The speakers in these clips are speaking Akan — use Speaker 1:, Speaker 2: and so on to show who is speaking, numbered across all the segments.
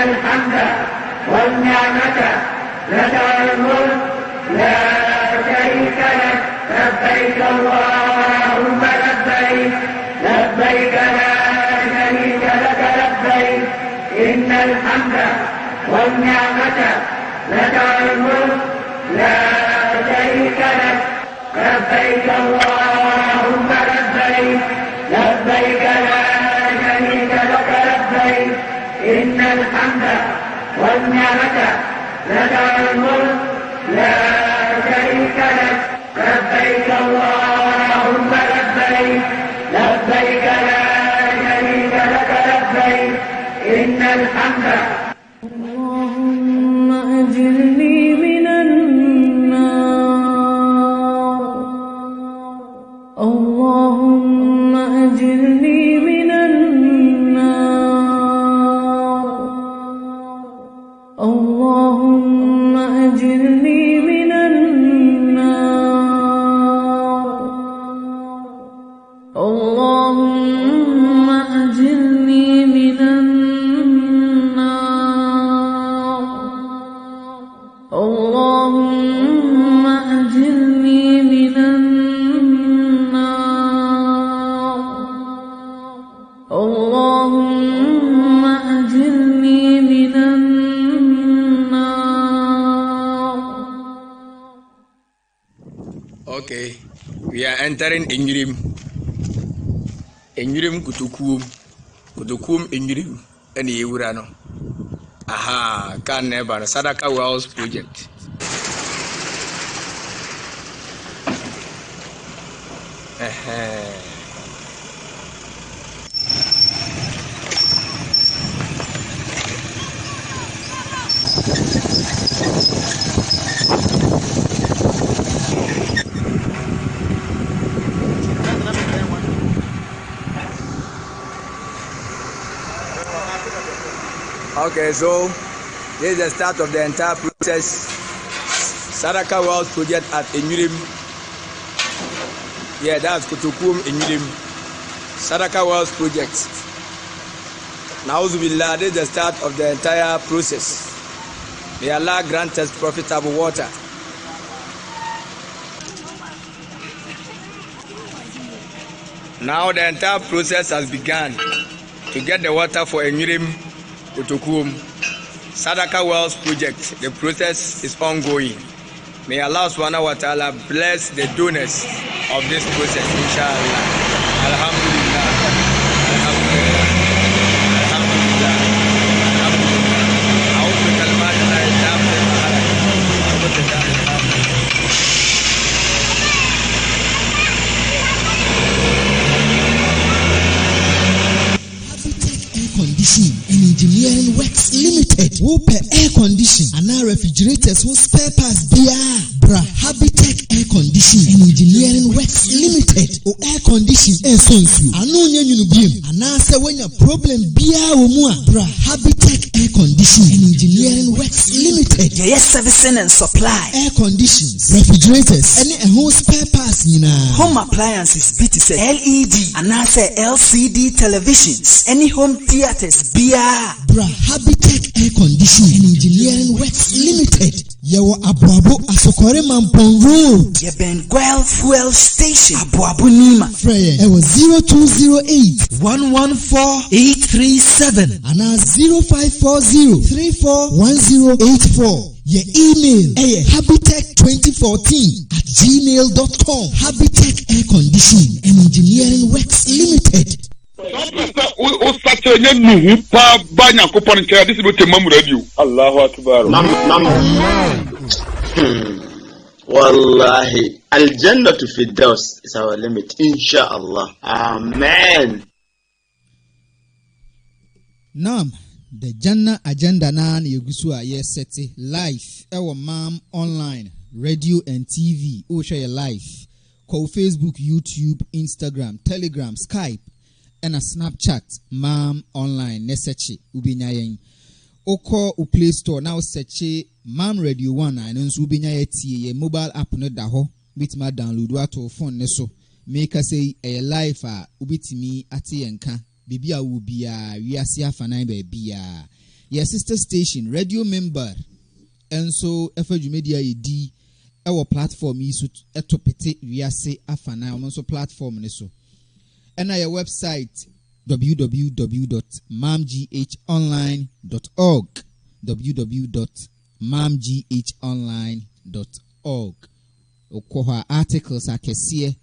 Speaker 1: الحمد والنعمة لك والملك لا شريك لك لبيك اللهم لبيك لبيك لا شريك لك لبيك إن الحمد والنعمة لك والملك لا شريك لك لبيك اللهم لبيك لبيك لا شريك لك لبيك إن الحمد والنعمة لك والملك لا شريك لك لبيك اللهم لبيك لبيك لا شريك لك لبيك إن الحمد.
Speaker 2: اللهم أجرني من النار اللهم أجرني من النار اللهم أجرني من النار اللهم أجرني من النار اللهم أجرني من النار اللهم أجرني من النار.
Speaker 3: Okay, we are entering Inyrim Kutukum Inyrim and Yurano. Aha, can never Sadaka Wells project. Okay, so this is the start of the entire process. Sadaka Wells project at Inyrim. Yeah, that's Kutukum Inyrim. Sadaka Wells project. Na'uzubillah, this is the start of the entire process. May Allah grant us profitable water. Now the entire process has begun to get the water for Inyrim Kutukum Sadaka Wells project. The process is ongoing. May Allah subhanahu wa ta'ala bless the donors of this process, inshallah. Alhamdulillah. Alhamdulillah. Alhamdulillah. Alhamdulillah. A'udhu bi kalimati llahi tammati min
Speaker 4: Condition and Engineering Works Limited. Whoop air condition and our refrigerators who spare parts Bra Habitech Air Condition and Engineering Works Limited. O air condition and sons you. I know you beam. And I say when your problem Bra Habitech Air Condition and Engineering Works Limited.
Speaker 5: Yes, servicing and supply.
Speaker 4: Air conditions, refrigerators, any home spare parts
Speaker 5: home appliances, BTC, LED, and I say LCD televisions, any home theaters,
Speaker 4: Bra Habitech Air Condition and Engineering Works Limited. Yawa Abuabo Asokore Mampong Road.
Speaker 5: Benguel Fuel Station, Abuabo Nima.
Speaker 4: Freya, it was 0208
Speaker 5: 114 837
Speaker 4: and 0540 341084. Your email habitech2014@gmail.com. Habitech Air Condition and Engineering Works Limited.
Speaker 6: Allahu Akbar. Wallahi, Al-Jannah to Firdaus is our limit, inshallah. Amen.
Speaker 4: Nam, the Jannah agenda nan yegusua yeseti live ewa mam online, radio and TV. O share your live. Call Facebook, YouTube, Instagram, Telegram, Skype, and a Snapchat. Mam online nesechi ubinyayen. Oko u Play Store now search Mam Radio 1 and nso ubinya ye mobile app no da ho bitma download wato phone ne so make say a live a ubitimi ate yenka bibia wo bia wiase afanan ba bia Your sister station, Radio Member, and so FJ Media ED, our platform is a topete, we are say afana, also platform. And our website, www.mamghonline.org, www.mamghonline.org. Okoha articles are kesiye,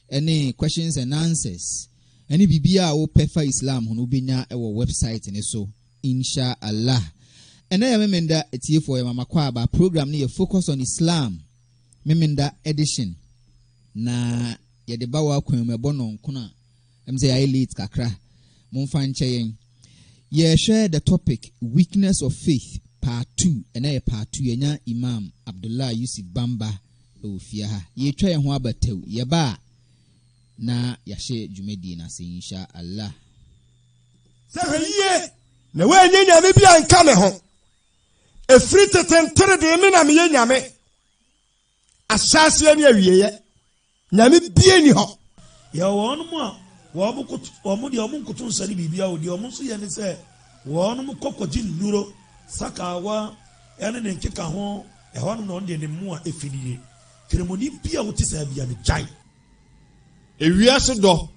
Speaker 4: any questions and answers. Any bibia o pefa Islam hono benya e website ne so inshallah. And I remember etie for your mama kwaba program ne focus on Islam. Memenda edition na ye de bawa kwen me bono nkuna em say I late kakra momfa nche ye share the topic weakness of faith part 2 and I part 2 yenya Imam Abdullah Yusuf Bamba ofia ha ye twa ye ho abatew ye ba na yashe jumedi na se insha Allah
Speaker 7: sahiye na we nyame bia nka me ho efri tetentere de me na me nyame asase ni awiye nyame bia ni ho
Speaker 8: ye wonu mu a wo bukutu omu de omu nkutu nsari bibia wo de omu so ye ne se wonu mu kokoji nuro sakawa ene ne nkeka ho e ho no de ne mu a efidie kremoni bia wo ti sa bia ne jai
Speaker 9: ewiase do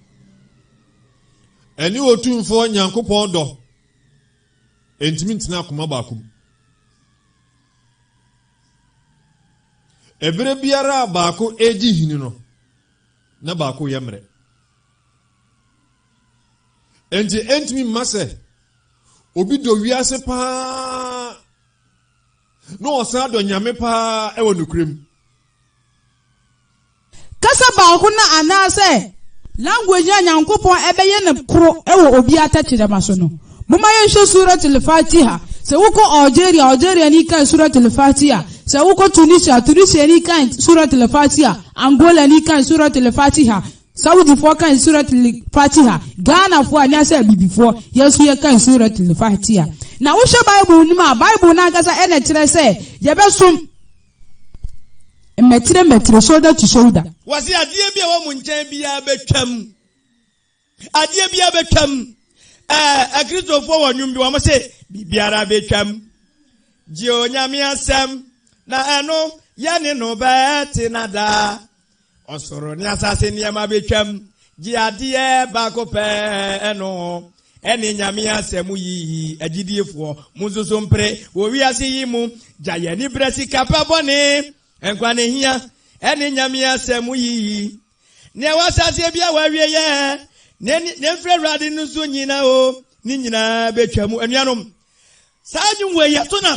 Speaker 9: eni otumfo nyankopon do entimi ntina akoma baakum ebere biara baako eji hini no na baako yemre entimi mase obi do wiase pa no osa do nyame pa e wonukrem
Speaker 10: kasa baako na anase language ya nyankopon ebeye ne kro ewo obi atachire maso no mama yensho suratul fatiha se wuko Algeria ni kan suratul fatiha se wuko Tunisia ni kan suratul fatiha Angola ni kan suratul fatiha Saudi fo kan suratul fatiha Ghana fo anya se bibifo yesu ye kan suratul fatiha na wo hwe bible ni ma bible na kasa ene kire se ye besum metre shoulder to shoulder
Speaker 3: wasi adie bia wo munchen bia betwam adie bia betwam Christopher wonwum bi wo se bibiara betwam ji onyame asem na eno ye ne no beti nada osoro ni asase ni ma betwam ji adie ba ko pe eno eni nyame asem yi agidiefo muzoso mpre wo wi ase yi mu jaye ni bresi kapabone enkwane hia eni nyame asem yi ne wasase bia wawie ye ne frewrade no so nyina o ni nyina betwamu anuanom
Speaker 11: Allah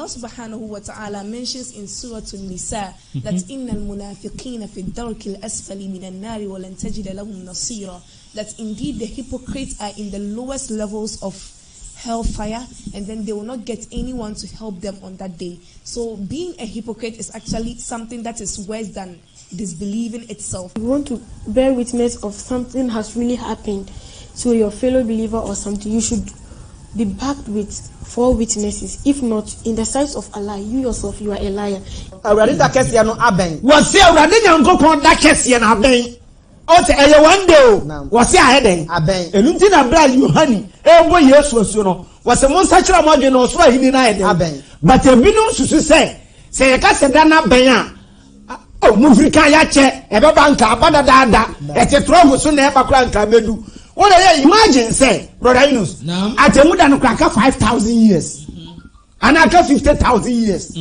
Speaker 11: subhanahu wa ta'ala mentions in Surah An-Nisa that innal munafiqina fi ad-darki al-asfali min an-nari wa lan tajida lahum nasira, that indeed the hypocrites are in the lowest levels of hellfire, and then they will not get anyone to help them on that day. So being a hypocrite is actually something that is worse than disbelieving itself.
Speaker 12: You want to bear witness of something has really happened to your fellow believer or something, you should be backed with 4 witnesses. If not, in the sight of Allah, you yourself, you are a liar.
Speaker 13: Already that case no aben. Was say already nyankopon that case no aben. O say e one day was say aheden aben. Enunti na bra Yohani e bo Yesu asu no. Was say mon sachira mo adwe no so ahini na aheden aben. But ebinu susu say ye ka se da na ben a o mu Afrika ya che e be banka abada da e te tro so na e ba kra nka medu. What are you imagine say, Brother Yunus? Atemuda no kraka 5,000 years. Anaka 50,000 years.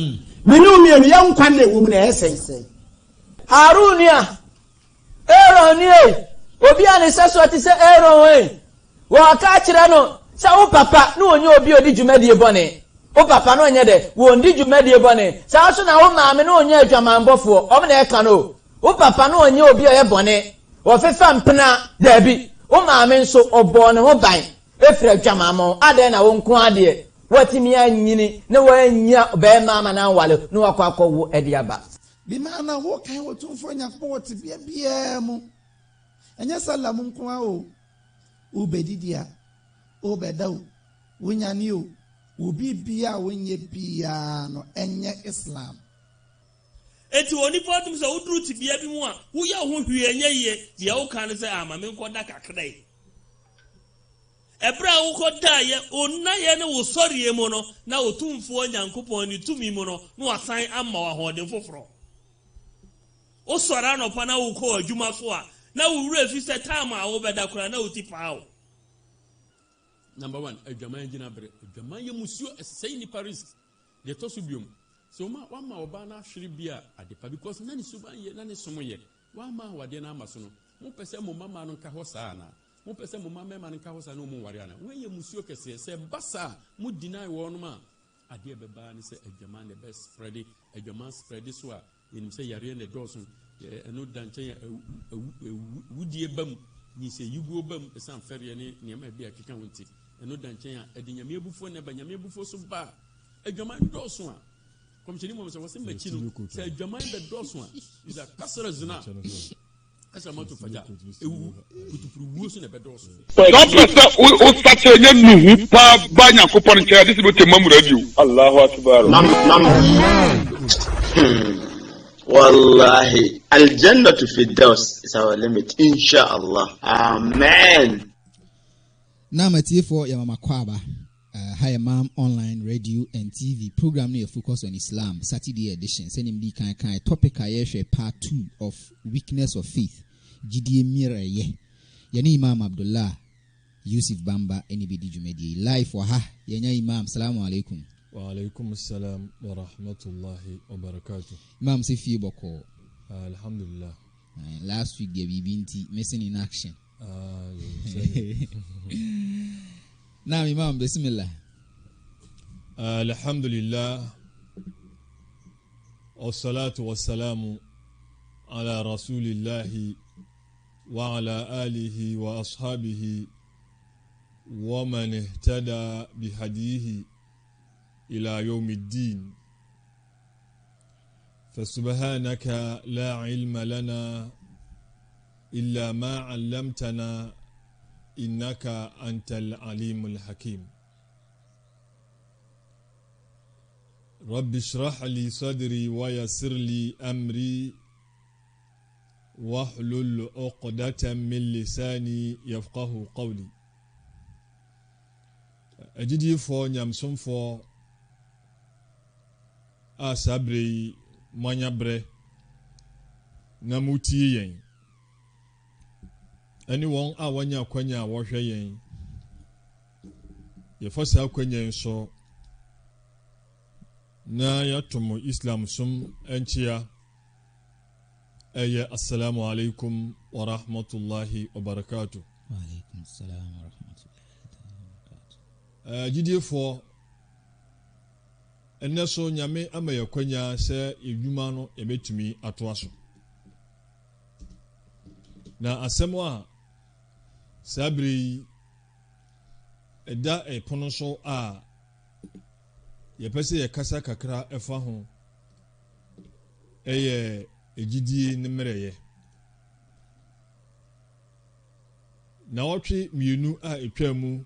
Speaker 13: Minu mi enu ya nkwane wo mu na ese.
Speaker 14: Harunia. Aaron ye. Obi an seso ti say Aaron we. Wo aka kire no, sa wo papa no onye obi odi dwumadi bone. Wo papa no onye de, wo ndi dwumadi bone. Sa so na wo maame no onye adwamanbofo. O me na e ka no. Wo papa no onye obi oye bone. Wo fefa mpena dabi. O maame nso obo ne ho ban efra twamamo ade na wo nko ade watimi anyini ne wanya be mama na wale no akwa wo ede aba
Speaker 15: bi mana wo kan wo tumfo nya ko ti bia mu enya salamu nko a o bedidia o bedaw wunyani o obi bia wonye bia no enye Islam.
Speaker 16: Eti woni potum se udru ti bia bi mu a wo ya ho hwie enye ye de wo kan se amame nko da kakrai ebra wo ko daye onaye ne wo sori emu no na otumfo nyankopon ni tumi mu no no asan amma wa hoden foforo o sora no pa na wo ko adwuma so a na wo wura fi se time a wo beda kura na wo ti paawo.
Speaker 17: Number 1 adwaman gina bre adwaman ye musuo esei ni Paris de to so biom so ma oba na hwere bia adepa because na ni suban ye na ni somo ye wa ma wade na amaso no mo pese mo mama no nka ho saa na mo pese mo mama ma no nka ho saa no mo ware ana we ye musuo kese se basa mo deny wo no ma ade beba ni se adwaman the best spread adwaman spread so a nim se yare ne doso eno danche wudie bam ni se yugo bam esan fere ne niam bia keka wonti eno danche a edinyame ebufo ne ba nyame ebufo so ba adwaman doso a komcheni mo se wose machi no se adwaman be doso a ida kasara zina asa mato faja ewu kutupuru wuo so ne be doso
Speaker 18: don't press o start enya nuhu pa ba Nyankopon nke this be temamu radio Allahu akbar
Speaker 6: Wallahi, Al-Jannatu Firdaus is our limit, inshallah. Amen.
Speaker 4: Now, my for Yamama Kwaba, Hi Imam Online Radio and TV program near focus on Islam, Saturday edition. Sending me kind topic I share part 2 of weakness of faith. GDA Mira ye. Yani Imam Abdullah Yusuf Bamba anybody Jumedi live for ha. Yanya Imam, Salamu alaikum.
Speaker 9: Wa alaikum assalam wa rahmatullahi wa barakatuh.
Speaker 4: Imam Sifi Boko.
Speaker 9: Alhamdulillah.
Speaker 4: Last week there Binti missing in action. Now Imam Bismillah.
Speaker 9: Alhamdulillah. Wassalatu wassalamu ala rasulillahi wa ala alihi wa ashabihi wa man ihtada bihadihi إلى يوم الدين فسبحانك لا علم لنا إلا ما علمتنا إنك أنت العليم الحكيم رب اشرح لي صدري ويسر لي أمري واحلل عقدة من لساني يفقه قولي أجدي فو نيامسون فو asabre manyabre na mutie yen ani won a wanya kwanya wo hwe yen ye fosa kwanya so na yatomo Islam sum enchia assalamu alaikum wa rahmatullahi wa barakatuh.
Speaker 4: Wa alaikum assalam wa rahmatullahi wa barakatuh.
Speaker 9: Jidie for Eneso nyame ama yakwanya se edwuma no ebetumi atoaso. Na asemo a sabri eda epono so a yepese yakasa kakra efa ho eye ejidie ne mereye. Na wotwe mienu a etwamu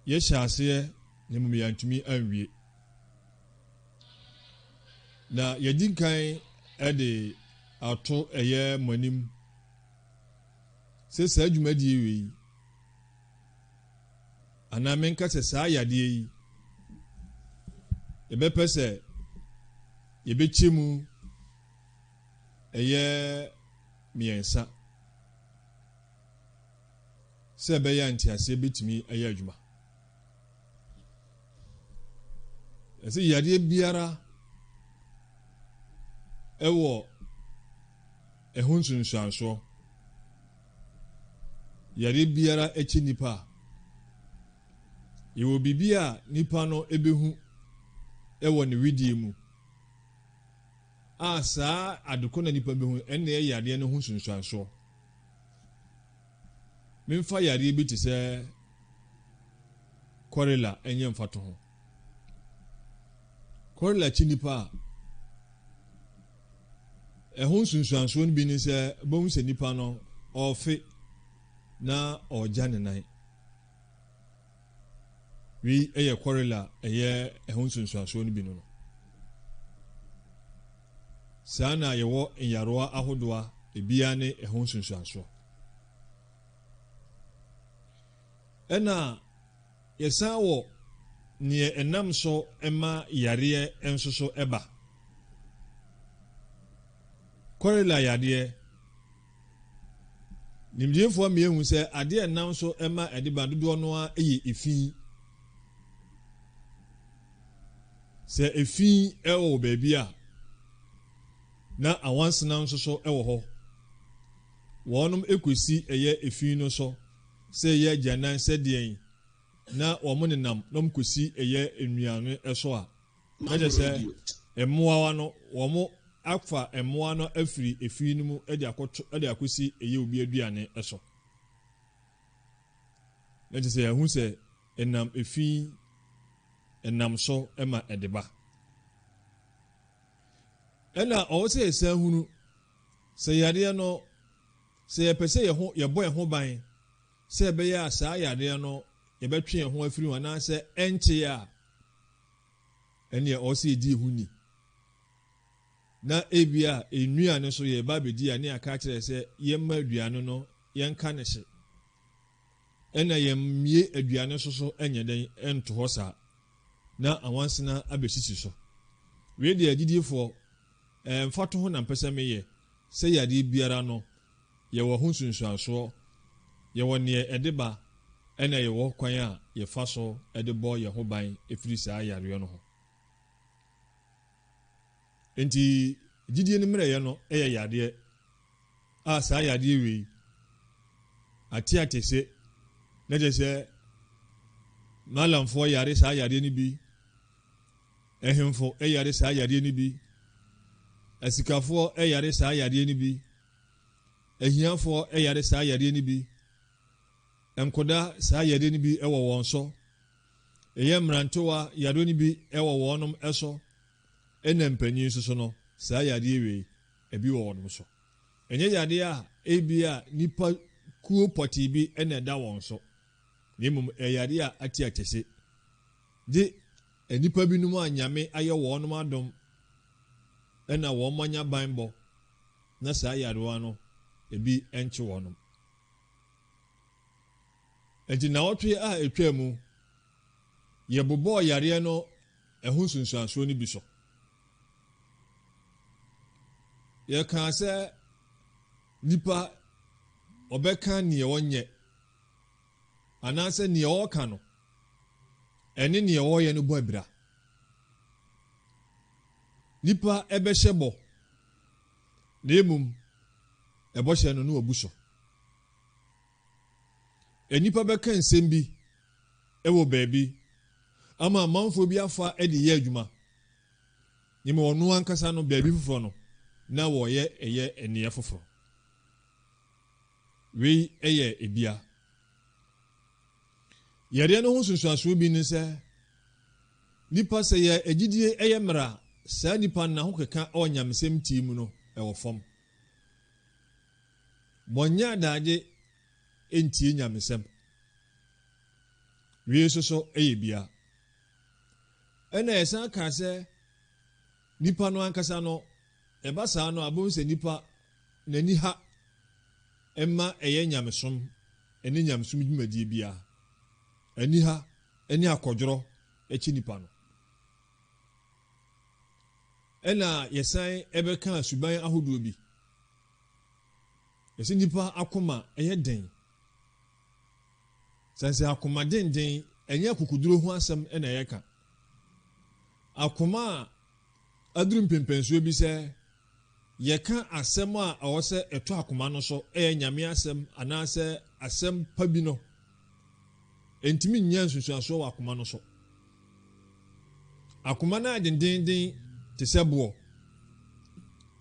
Speaker 9: ye hyase ne mu yantumi anwie na yedinkan ede ato eye manim se sa adwumadi ewi ana menka se sa yade yi ebepese yebechemu eye miensa se be ya ntiase betumi eye adwuma ese yade biara ewo ehunsunsuanso yade biara echi nipa yewo bibia nipa no ebehu ewo ne widie mu asa adoko na nipa behu enne yade ne hunsunsuanso memfa yade bi te se korela enye mfato ho korela chinipa ehun sunsuanso ni bi ni se bohu se nipa no ofe na oja ne nan wi eye korela eye ehun sunsuanso ni bi no sana yewo enyaroa ahodoa ebia ne ehun sunsuanso ɛna yɛsan wɔ neɛ ɛnam so ɛma yareɛ nso so ɛba kɔrela yadeɛ nimdiefoɔ mmienu sɛ adeɛ ɛnam so ɛma ɛde ba dodoɔ no a ɛyɛ efi sɛ efi ɛwɔ baabi a na awansena nso so ɛwɔ hɔ wɔnom ekosi ɛyɛ efi no so sɛ ɛyɛ agyanan sɛdeɛn na wɔn nenam nom kosi ɛyɛ nnuane ɛso a ɛkyɛ sɛ mmoawa no wɔn afa mmoa no afiri efi no mu ɛde akosi ɛyɛ obi aduane ɛso ɛkyɛ sɛ yɛho sɛ ɛnam efi ɛnam so ɛma ɛde ba ɛna ɔwɔ sɛ yɛsan hunu sɛ yadeɛ no sɛ yɛpɛ sɛ yɛbɔ yɛn ho ban sɛ ɛbɛyɛ a saa yadeɛ no yɛbɛtwe yɛn ho afiri ho anaasɛ ɛnkye a ɛneɛ ɔwɔ sɛ yɛdi ehu ni na ebi a nnuane so yɛba abɛdi a ne aka kyerɛ sɛ yɛmma aduane no yɛnka ne hye ɛna yɛmmie aduane so ɛnyɛ dɛn ɛnto hɔ saa na awansena abɛsisi so wei deɛ agyidifoɔ mfato ho na mpɛ sɛ meyɛ sɛ yadeɛ biara no yɛwɔ ho nsunsuansoɔ yɛwɔ neɛ ɛde ba ɛna yɛwɔ kwan a yɛfa so ɛde bɔ yɛn ho ban ɛfiri saa yareɛ no ho nti gyidie no mmerɛyɛ no ɛyɛ yadeɛ a saa yadeɛ wei ate se na kyerɛ sɛ malamfoɔ yare saa yadeɛ no bi ɛhemfo ɛyare saa yadeɛ no bi asikafoɔ ɛyare saa yadeɛ no bi ahiafoɔ ɛyare saa yadeɛ no bi nkoda saa yadeɛ no bi ɛwɔ wɔn so ɛyɛ mmerantewa yadeɛ no bi ɛwɔ wɔnom ɛso ɛna mpanyin nso so no saa yadeɛ wei ebi wɔ wɔnom so ɛnyɛ yadeɛ a ebi a nipa kuo pɔtee bi ɛna ɛda wɔn so na mmom ɛyadeɛ a ate se de nipa binom a nyame ayɛ wɔnom adom ɛna wɔn manya ban bɔ na saa yadewa no ebi ɛnkye wɔnom ɛnti na wɔtwe a etwa mu yɛbobɔ yareɛ no ɛho sunsuansoɔ no bi so yɛka sɛ nipa ɔbɛka neɛ wɔnyɛ anaasɛ neɛ ɔɔka no ɛne neɛ ɔɔyɛ no bɔ abira nipa ɛbɛhyɛ bɔ na emum ɛbɔhyɛ no wabu so nipa bɛka nsɛm bi ɛwɔ baabi ama amanfoɔ bi afa ɛde yɛ adwuma nyima ɔno ankasa no baabi foforɔ no na wɔyɛ ɛyɛ ɛneɛ foforɔ wei ɛyɛ ebia yareɛ no ho sunsuansoɔ bi ne sɛ nipa sɛ yɛ agyidie ɛyɛ mmara saa nipa na ho keka ɔnyamsɛm tii mu no ɛwɔ fam bɔnyɛ adagye ɛntie nyamsɛm wei so ɛyɛ bia ɛna ɛsan ka sɛ nipa no ankasa no ɛba saa no abom sɛ nipa n'ani ha ɛma ɛyɛ nyamesom ɛne nyamesom dwumadie bia ani ha ɛne akɔdworɔ akyi nipa no ɛna yɛsan ɛbɛka suban ahodoɔ bi yɛsɛ nipa akoma ɛyɛ den sɛnsɛ akoma denden ɛnyɛ akukuduro ho asɛm ɛna ɛyɛka akoma a aduru mpempɛnsuo bi sɛ yɛka asɛm a ɛwɔ sɛ ɛtɔ akoma no so ɛyɛ nyame asɛm anaasɛ asɛm pa bi no ɛntimi nyɛ nsusuasoɔ wɔ akoma no so akoma no a dendenden te sɛ boɔ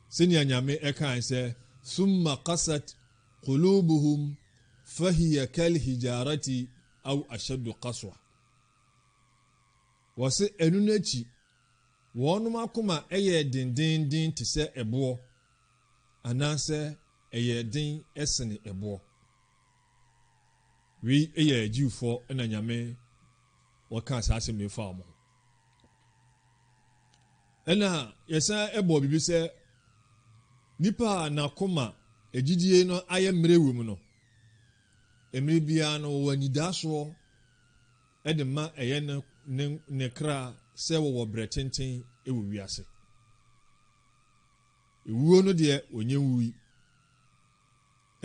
Speaker 9: sɛnea nyame ɛkae sɛ summa qasat qulubuhum fahiya kalhijarati aw ashaddu qaswa wɔse ɛno no akyi wɔnom akoma ɛyɛ dendenden te sɛ ɛboɔ anaasɛ ɛyɛ den ɛsene ɛboɔ wei ɛyɛ agyiwfoɔ ɛna nyame wɔka saa asɛm no fa wɔn ho ɛna yɛsan ɛbɔ bibi sɛ nipa a n'akoma agyidie no ayɛ mmerɛ wɔ mu no mmerɛ biara no wɔwɔ anidasoɔ ɛde ma ɛyɛ ne kra sɛ wɔwɔ brɛ tenten ɛwɔ wiase ewuo no deɛ onye wuyi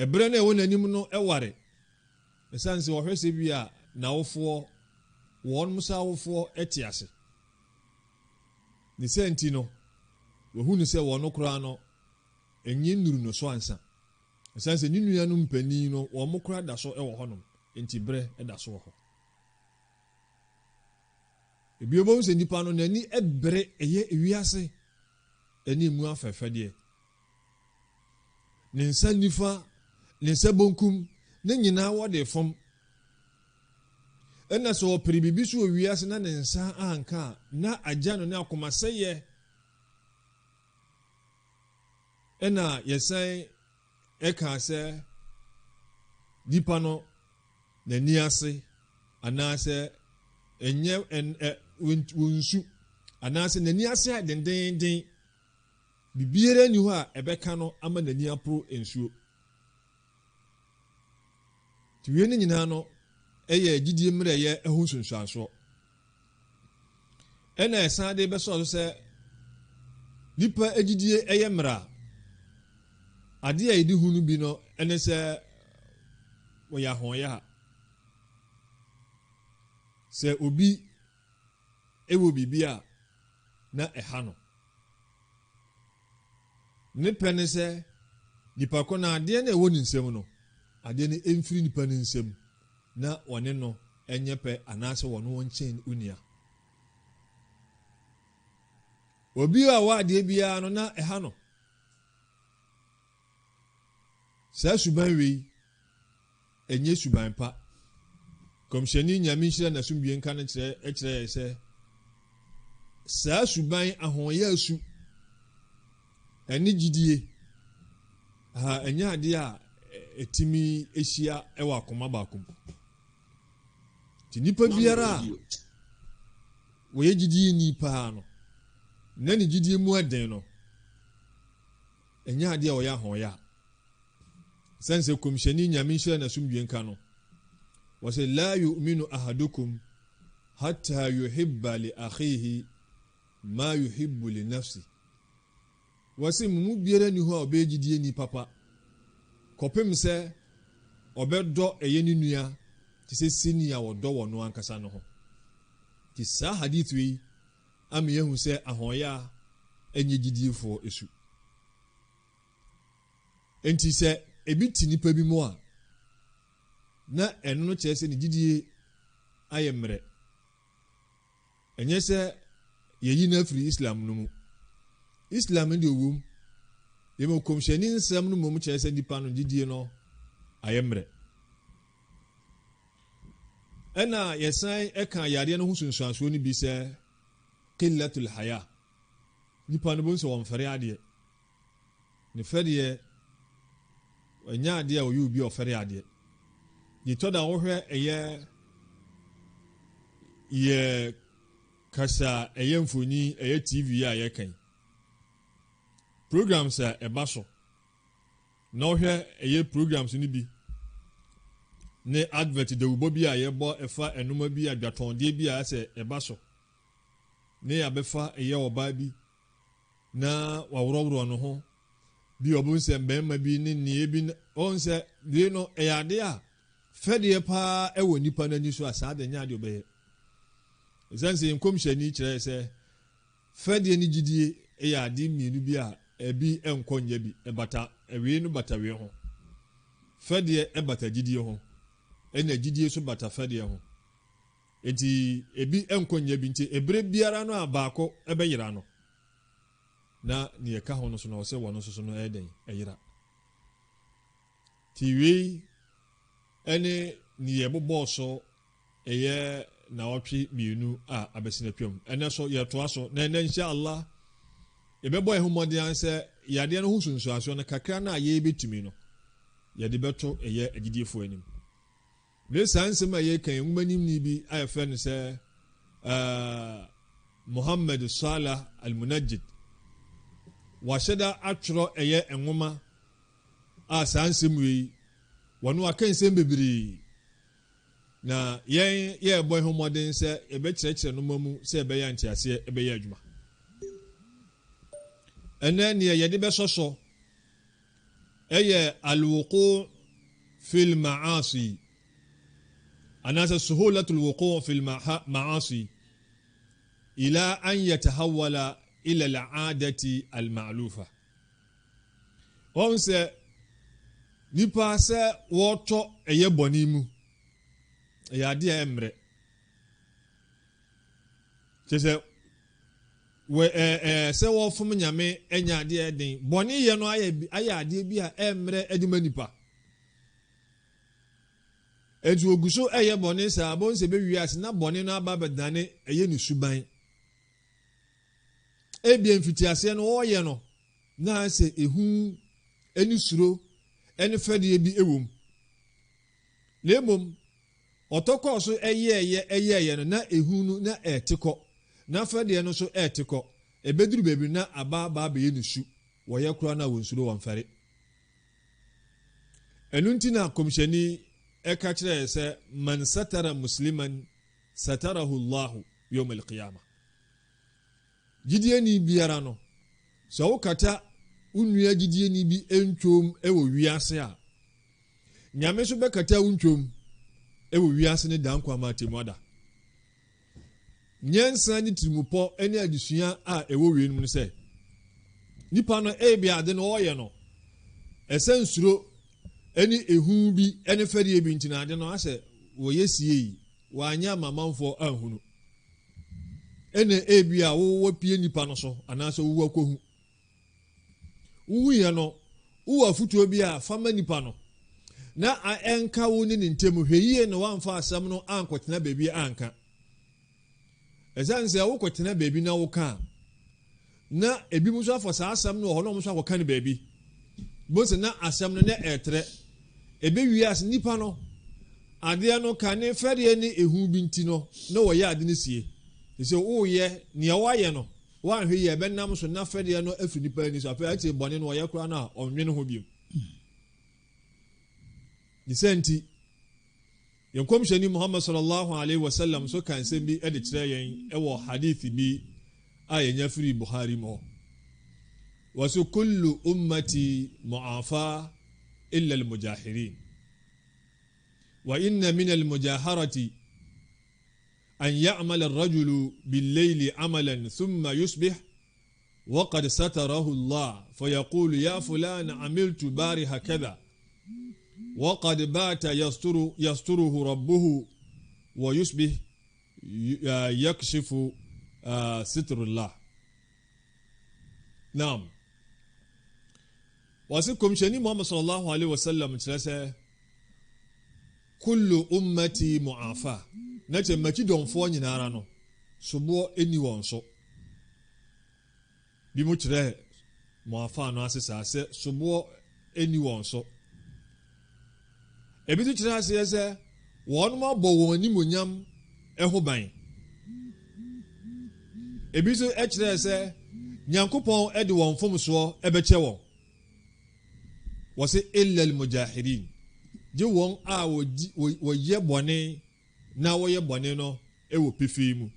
Speaker 9: ɛbrɛ no ɛwɔ n'anim no ɛware ɛsan sɛ wɔhwɛ sɛ bi a n'awofoɔ wɔn musa awofoɔ ɛte ase ne sɛ nti no wɔhu ne sɛ wɔn koraa no ɛnyɛ nnuru no so ansa ɛsan sɛ ne nuanom mpanin no wɔn koraa da so ɛwɔ hɔnom nti brɛ ɛda so wɔ hɔ ebi obom sɛ nipa no n'ani ɛbrɛ ɛyɛ ewiase ɛne mu afɛfɛdeɛ ne nsa nifa ne nsa bonkum ne nyinaa wɔde fam ɛna sɛ ɔpere bibi so owiase na ne nsa anka na agya no ne akomasɛyɛ ɛna yɛsan ɛka sɛ nipa no n'ani ase anaasɛ ɛnyɛ wɔnsu anaasɛ n'ani ase a dendenden bibiara ni hɔ a ɛbɛka no ama n'ani aporo nsuo tiwie ne nyinaa no ɛyɛ gyidie mmerɛ ɛyɛ ɛho nsonsuansoɔ ɛna ɛsan de bɛsɔ so sɛ nipa agyidie ɛyɛ mmerɛ adeɛ a yɛde hu no bi no ɛne sɛ wɔyɛ ahoɔyɛ ha sɛ obi ɛwɔ biribi a na ɛha no ne pɛ ne sɛ nipa kɔ na adeɛ na ɛwɔ ne nsam no adeɛ no ɛmfiri nipa ne nsam na ɔne no ɛnyɛ pɛ anaasɛ wɔn wɔn nkyɛn unia obi a wɔ adeɛ biara no na ɛha no saa suban wei ɛnyɛ suban pa kɔmhyɛni nyame nhyira n'asomdwie nka no kyerɛ yɛ sɛ saa suban ahoɔyɛ asu ɛne gyidie ɛnyɛ adeɛ a ɛtumi ahyia ɛwɔ akoma baako mu nti nipa biara a wɔyɛ gyidie ni paa no na ne gyidie mu ɛden no ɛnyɛ adeɛ a wɔyɛ ahoɔyɛ a sɛnsɛ kɔmhyɛni nyame nhyira n'asomdwie nka no wɔsɛ la yu'minu ahadukum hatta yuhibba li akhihi ma yuhibbu li nafsi wɔsɛ mumu biara ni hɔ a ɔbɛyɛ gyidie ni papa kɔpem sɛ ɔbɛdɔ ɛyɛ ne nua te sɛ sini a wɔdɔ wɔ no ankasa no ho nti saa hadith yi ama yɛhu sɛ ahoɔyɛ a ɛnyɛ gyidiefoɔ esu enti sɛ ebi ti nipa bi mu a na ɛno no kyerɛ sɛ ne gyidie ayɛ mmerɛ ɛnyɛ sɛ yɛyi no afiri islam no mu islam no deɛ ɔwom yɛma kɔmhyɛni nsɛm no mmom kyerɛ sɛ nipa no gyidie no ayɛ mmerɛ ɛna yɛsan ɛka yareɛ no ho sunsuansoɔ no bi sɛ qillatul haya nipa no bo sɛ wɔmfɛre adeɛ ne fɛdeɛ ɛnyɛ adeɛ a ɔyɛ obi a ɔfɛre adeɛ yɛtɔ da wohwɛ ɛyɛ yɛ kasa ɛyɛ mfoni ɛyɛ tv a yɛkan programs a ɛba so na wohwɛ ɛyɛ programs no bi ne advert dawubɔ bi a yɛbɔ ɛfa ɛnoma bi adwatɔndeɛ bi a ɛsɛ ɛba so ne yɛabɛfa ɛyɛ ɔbaa bi na waworɔworɔ no ho bi ɔbo nsɛ mmarima bi ne nneɛ bi ɔn sɛ deɛ no ɛyɛ ade a fɛdeɛ paa ɛwɔ nipa no ani so a saa de nyɛ adeɛ ɔbɛyɛ ɛsiane sɛ nkɔmhyɛni kyerɛ sɛ fɛdeɛ ne gyidie ɛyɛ ade mmienu bi a ebi ɛnkɔ nyɛ bi ɛbata ɛwie no bata wie ho fɛdeɛ ɛbata gyidie ho ɛna gyidie so bata fɛdeɛ ho enti ebi ɛnkɔ nyɛ bi nti ebere biara no a baako ɛbɛyera no na ne yɛka ho no so na ɔsɛ wɔn nso so no ɛyɛ den ɛyera ti wei ɛne ne yɛbobɔɔ so ɛyɛ na ɔtwe mmienu a abɛsina twam ɛnɛ so yɛtoa so na ɛnɛ insha Allah yɛbɛbɔ ɛho mmɔden sɛ yadeɛ no ho sunsuasoɔ no kakra no a yɛbɛtumi no yɛde bɛto ɛyɛ agyidiefoɔ anim ne saa nsɛm a yɛka nwoma nim ni bi a yɛfrɛ no sɛ Muhammad Salah Al-Munajjid wahyɛ da atwerɛ ɛyɛ nwoma a saa nsɛm wei wɔno aka nsɛm bebree na yɛn yɛbɔ ho mmɔden sɛ yɛbɛkyerɛkyerɛ no mu sɛ ɛbɛyɛ nteaseɛ ɛbɛyɛ adwuma ɛnɛ nea yɛde bɛsɔsɔ ɛyɛ alwuqu fil ma'asi anaasɛ suhulatul wuqu fil ma'asi ila an yatahawwala ila al'adati al-ma'lufa wɔn sɛ nipa sɛ wɔtɔ ɛyɛ bɔne mu ɛyɛ adeɛ a ɛmmerɛ kyɛ sɛ sɛ wɔfom nyame ɛnya adeɛ ɛden bɔne yɛ no ayɛ adeɛ bi a ɛmmerɛ ɛde ma nipa ɛnti ogu so ɛyɛ bɔne saa abɔ nsɛ bɛwie ase na bɔne no aba bɛdane ɛyɛ ne suban ebia mfitiaseɛ no wɔyɛ no na sɛ ehu ɛne suro ɛne fɛdeɛ bi ɛwom na mmom ɔtɔkɔɔ so ɛyɛɛyɛ no na ehu no na ɛte kɔ na fɛdeɛ no so ɛte kɔ ɛbɛduru baabi na aba bɛyɛ ne su wɔyɛ koraa na wɔn suro wɔn fɛre ɛnu nti na kɔmhyɛni ɛka kyerɛ sɛ man satara musliman satarahu allahu yawm alqiyama gidieni biara no sɛ wokata unnua gidieni bi entwom ɛwɔ wiase a nyame so bɛkata untwom ɛwɔ wiase ne dankwa matemada nyansa ne tirimupɔ ɛne adesua a ɛwɔ wiem no sɛ nipa no ebi ade no ɔyɛ no ɛsɛ nsuro ɛne ehu bi ɛne fɛdeɛ bi ntina ade no asɛ wɔyɛ sie yi wɔanya mamanfoɔ anhunu ɛne ebi a wɔwɔ pie nipa no so anaasɛ wɔwɔ akɔhu wuhu yɛ no wowɔ afutuo bi a fama nipa no na ɛnka wo ne ne ntɛm hwɛ yie na wamfa asɛm no ankɔtena baabi anka ɛsiane sɛ wokɔtena baabi na woka na ebi mu so afɔ saa asɛm no wɔ hɔ na ɔmo so akɔka ne baabi bose na asɛm no na ɛtrɛ ɛbɛwie ase nipa no adeɛ no ka ne fɛdeɛ ne ehu bi nti no na wɔyɛ ade no sie sɛ woyɛ nea wɔayɛ no wɔanhwɛ yie ɛbɛnam so na fɛdeɛ no afiri nipa ani so afei ate bɔne no wɔyɛ koraa no a ɔnwene ho bio ne sɛ nti yɛn kɔmhyɛni muhammad sallallahu alaihi wasallam so ka nsɛm bi de kyerɛ yɛn ɛwɔ hadith bi a yɛnya firi buhari mu hɔ wɔso kullu ummati mu'afa illa almujahirin wa inna min almujaharati an ya'mala ar-rajulu bil-layli 'amalan thumma yusbih wa qad satarahu Allah fa yaqulu ya fulan 'amiltu bariha kadha وقد بات يستره ربه ويصبح يكشف ستر الله نعم واسكم شني محمد صلى الله عليه وسلم ترسى كل أمتي معافى نتي مكي دون فوني نارانو سبو اني وانسو بمتره معافى ناسي ساسي سبو اني وانسو ebi tu kyerɛ ase sɛ wɔn mo abɔ wɔn animonyam ɛho ban ebi nso kyerɛ sɛ nyankopɔn ɛde wɔn mfomsoɔ ɛbɛkyɛ wɔn wɔsɛ illa almujahirin gye wɔn a wɔyɛ bɔne na wɔyɛ bɔne no ɛwɔ pefee mu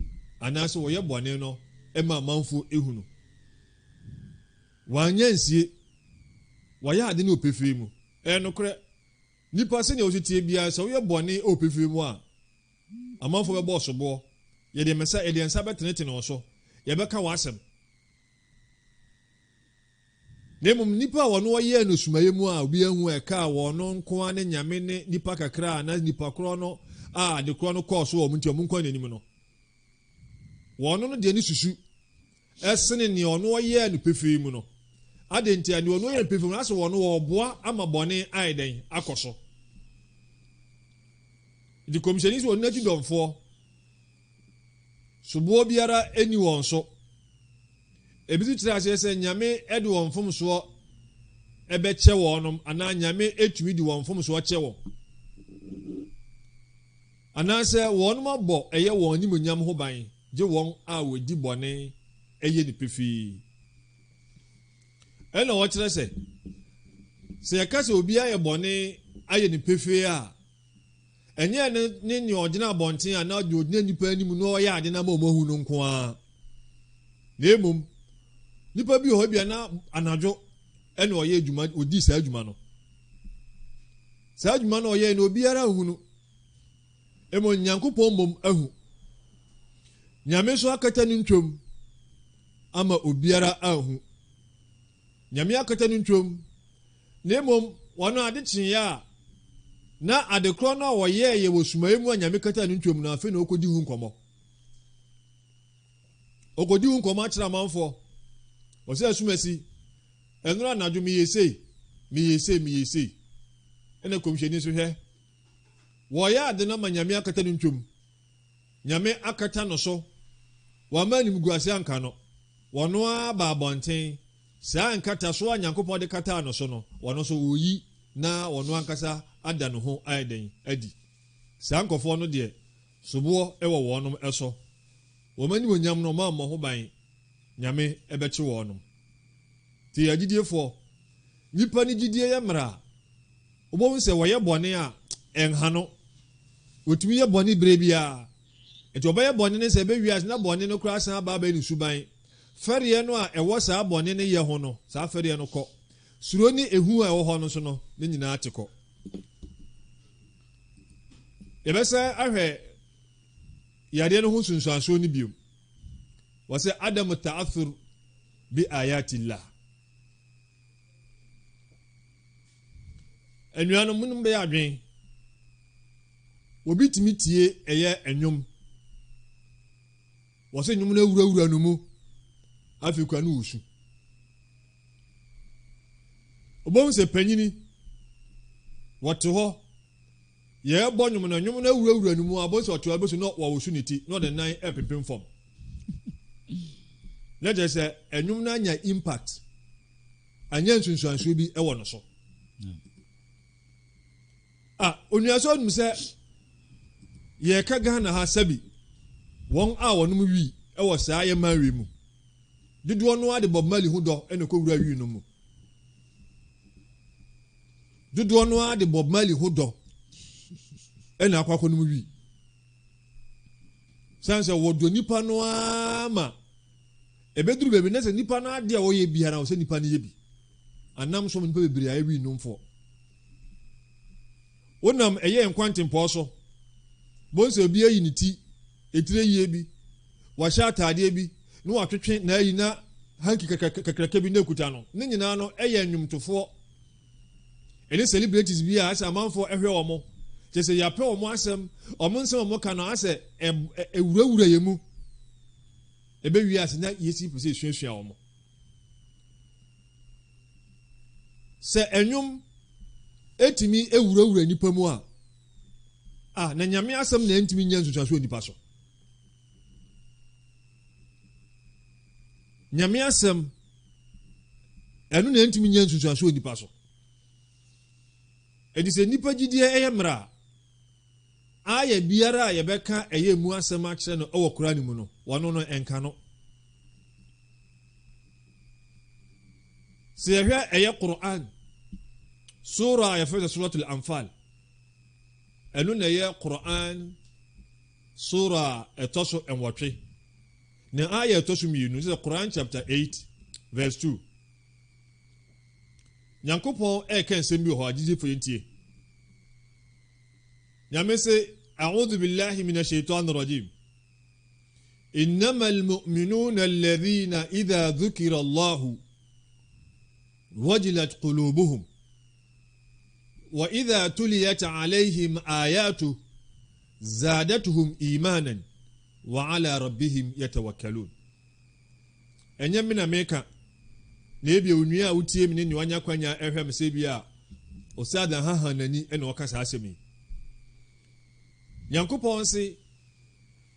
Speaker 9: anaasɛ wɔyɛ bɔne no ɛma amanfo ehunu wɔanyɛ nsie wɔyɛ ade no wɔ pefee mu ɛnokorɛ nipa sɛ nea wotie biara sɛ woyɛ bɔne ɔpefiri mu a amanfo bɛbɔ ɔsoboɔ yɛde nsa bɛtenetene wɔ so yɛbɛka w'asɛm na mmom nipa a wɔno wɔyɛɛ no sumayɛ mu a obi ahu ɛka a wɔno nko a ne nyame ne nipa kakra a na nipa korɔ no a ade korɔ no kɔɔ so wɔ mu nti ɔmo nkɔ n'anim no wɔno no deɛ ne susu ɛsene nea ɔno wɔyɛɛ no pefiri mu no ade nti a nea ɔno wɔyɛ no pefiri mu asɛ wɔno wɔboa ama bɔne ayɛ dɛn akɔ so di komisyɛni sɛ ɔno akyi dɔmfoɔ soboɔ biara ani wɔn so ebi so kyerɛ aseɛ sɛ nyame ɛde wɔn mfomsoɔ ɛbɛkyɛ wɔnom anaa nyame ɛtumi de wɔn mfomsoɔ kyɛ wɔn anaasɛ wɔnom abɔ ɛyɛ wɔn animonyam ho ban gye wɔn a wɔdi bɔne ɛyɛ ne pefii ɛna wɔkyerɛ sɛ yɛka sɛ obi ayɛ bɔne ayɛ ne pefee a ɛnyɛ ne ɔgyina abɔnten a na ɔgyina nipa anim na ɔyɛ ade na ma ɔmahu no nko ara na emom nipa bi wɔ hɔ bia na anadwo ɛna ɔyɛ adwuma odi saa adwuma no ɔyɛ na obiara ahu no emo nyankopɔn mmom ahu nyame so akata ne ntwom ama obiara ahu nyame akata ne ntwom na emom wɔn ade kyeeɛ a na adekorɔ no a wɔyɛɛ wɔ sumae mu a nyame kata ne ntwom no afei na ɔkɔdi ho nkɔmmɔ akyerɛ amanfoɔ wɔsɛ asumasi ɛnora anadwo meyɛ sei ɛna kɔmhyɛni so hwɛ wɔyɛ ade no ma nyame akata ne ntwom nyame akata no so wɔama animguase anka no wɔno a ba abɔnten saa nkata so a nyankopɔn de kataa no so no wɔno so wɔyi na wɔno ankasa ada no ho ayɛ den adi saa nkɔfoɔ no deɛ soboɔ ɛwɔ wɔnom ɛso wɔmani wɔnyam no ɔma mmɔ ho ban nyame ɛbɛkye wɔnom nti agyidiefoɔ nipa no gyidie yɛ mmara a wobɛhu sɛ wɔyɛ bɔne a ɛnha no wɔtumi yɛ bɔne berɛ biara nti ɔbɛyɛ bɔne no sɛ ɛbɛwiase na bɔne no koraa san aba abɛyɛ ne suban fɛreɛ no a ɛwɔ saa bɔne no yɛ ho no saa fɛreɛ no kɔ suro ne ehu a ɛwɔ hɔ no so no ne nyinaa te kɔ yɛbɛsɛ ahwɛ yadeɛ no ho sunsuansoɔ no biom wɔsɛ adam ta'athur bi ayatillah anuanom munom bɛyɛ adwen obi tumi tie ɛyɛ ɛnwom wɔsɛ nnwom no awurawura no mu afei kwa no wɔsu ɔbɛhu sɛ panyini wɔte hɔ yɛbɔ nnwom no awurawura no mu abɔ sɛ ɔte hɔ bɛso na wɔwɔsu ne ti na ɔde nan ɛpempem fam na kyerɛ sɛ ɛnwom no anya impact anya nsunsuansoɔ bi ɛwɔ no so onuaso onum sɛ yɛka Ghana ha sɛbi wɔn a wɔnom wi ɛwɔ saa yɛ manwe mu dodoɔ no ade Bob Marley ho dɔ ɛna kɔwura wi no mu dodoɔ no ade Bob Marley ho dɔ ɛna akɔkɔ no mu wi sanse wɔdɔ nipa no ama ebeduru bebi na sɛ nipa no ade a wɔyɛ biara wɔsɛ nipa no yɛ bi anam so nipa bebree a ɛwi nomfo wonam ɛyɛ nkwantempɔ so bonse obi ayi ne ti etire yie bi wahyɛ ataadeɛ bi na watwetwe na ayi na hanki kakraka bi na ekuta no ne nyinaa no ɛyɛ nnwomtofoɔ ɛne celebrities bi a asɛ amanfoɔ ɛhwɛ wɔn kyɛ sɛ yɛapɛ wɔn asɛm wɔn nsɛm wɔn ka no asɛ ewurawura yɛ mu ɛbɛwie ase na yɛsi pɛ sɛ esuasua wɔn sɛ ɛnwom etimi ewurawura nipa mu a na nyame asɛm na entimi nya nsusuaso nipa so nyame asɛm ɛno na entimi nya nsusuaso nipa so ɛdi sɛ nipa gidie ɛyɛ mmara ayɛ biara a yɛbɛka ɛyɛ mu asɛm akyerɛ no ɛwɔ kora ne mu no wɔno no ɛnka no sɛ yɛhwɛ ɛyɛ Qur'an sura yɛfrɛ sɛ suratul Anfal ɛno na ɛyɛ Qur'an sura ɛtɔ so ɛnwɔtwe na ayɛ ɛtɔ so mmienu sɛ Qur'an chapter 8 verse 2 Nyankopɔn ɛka nsɛm bi wɔ hɔ agyigyefoɔ yɛntie nyame sɛ a'udhu billahi minash shaitanir rajim innamal mu'minuna alladhina idha dhukira Allahu wajilat qulubuhum wa idha tuliyat alayhim ayatu zadatuhum imanan wa ala rabbihim yatawakkalun ɛnyɛ me na meka na ebi onua a wotie me ne wanya kwanya ɛhwɛ me sɛ bi a osada haha nani ɛna ɔka saa asɛm yi Nyankopɔn se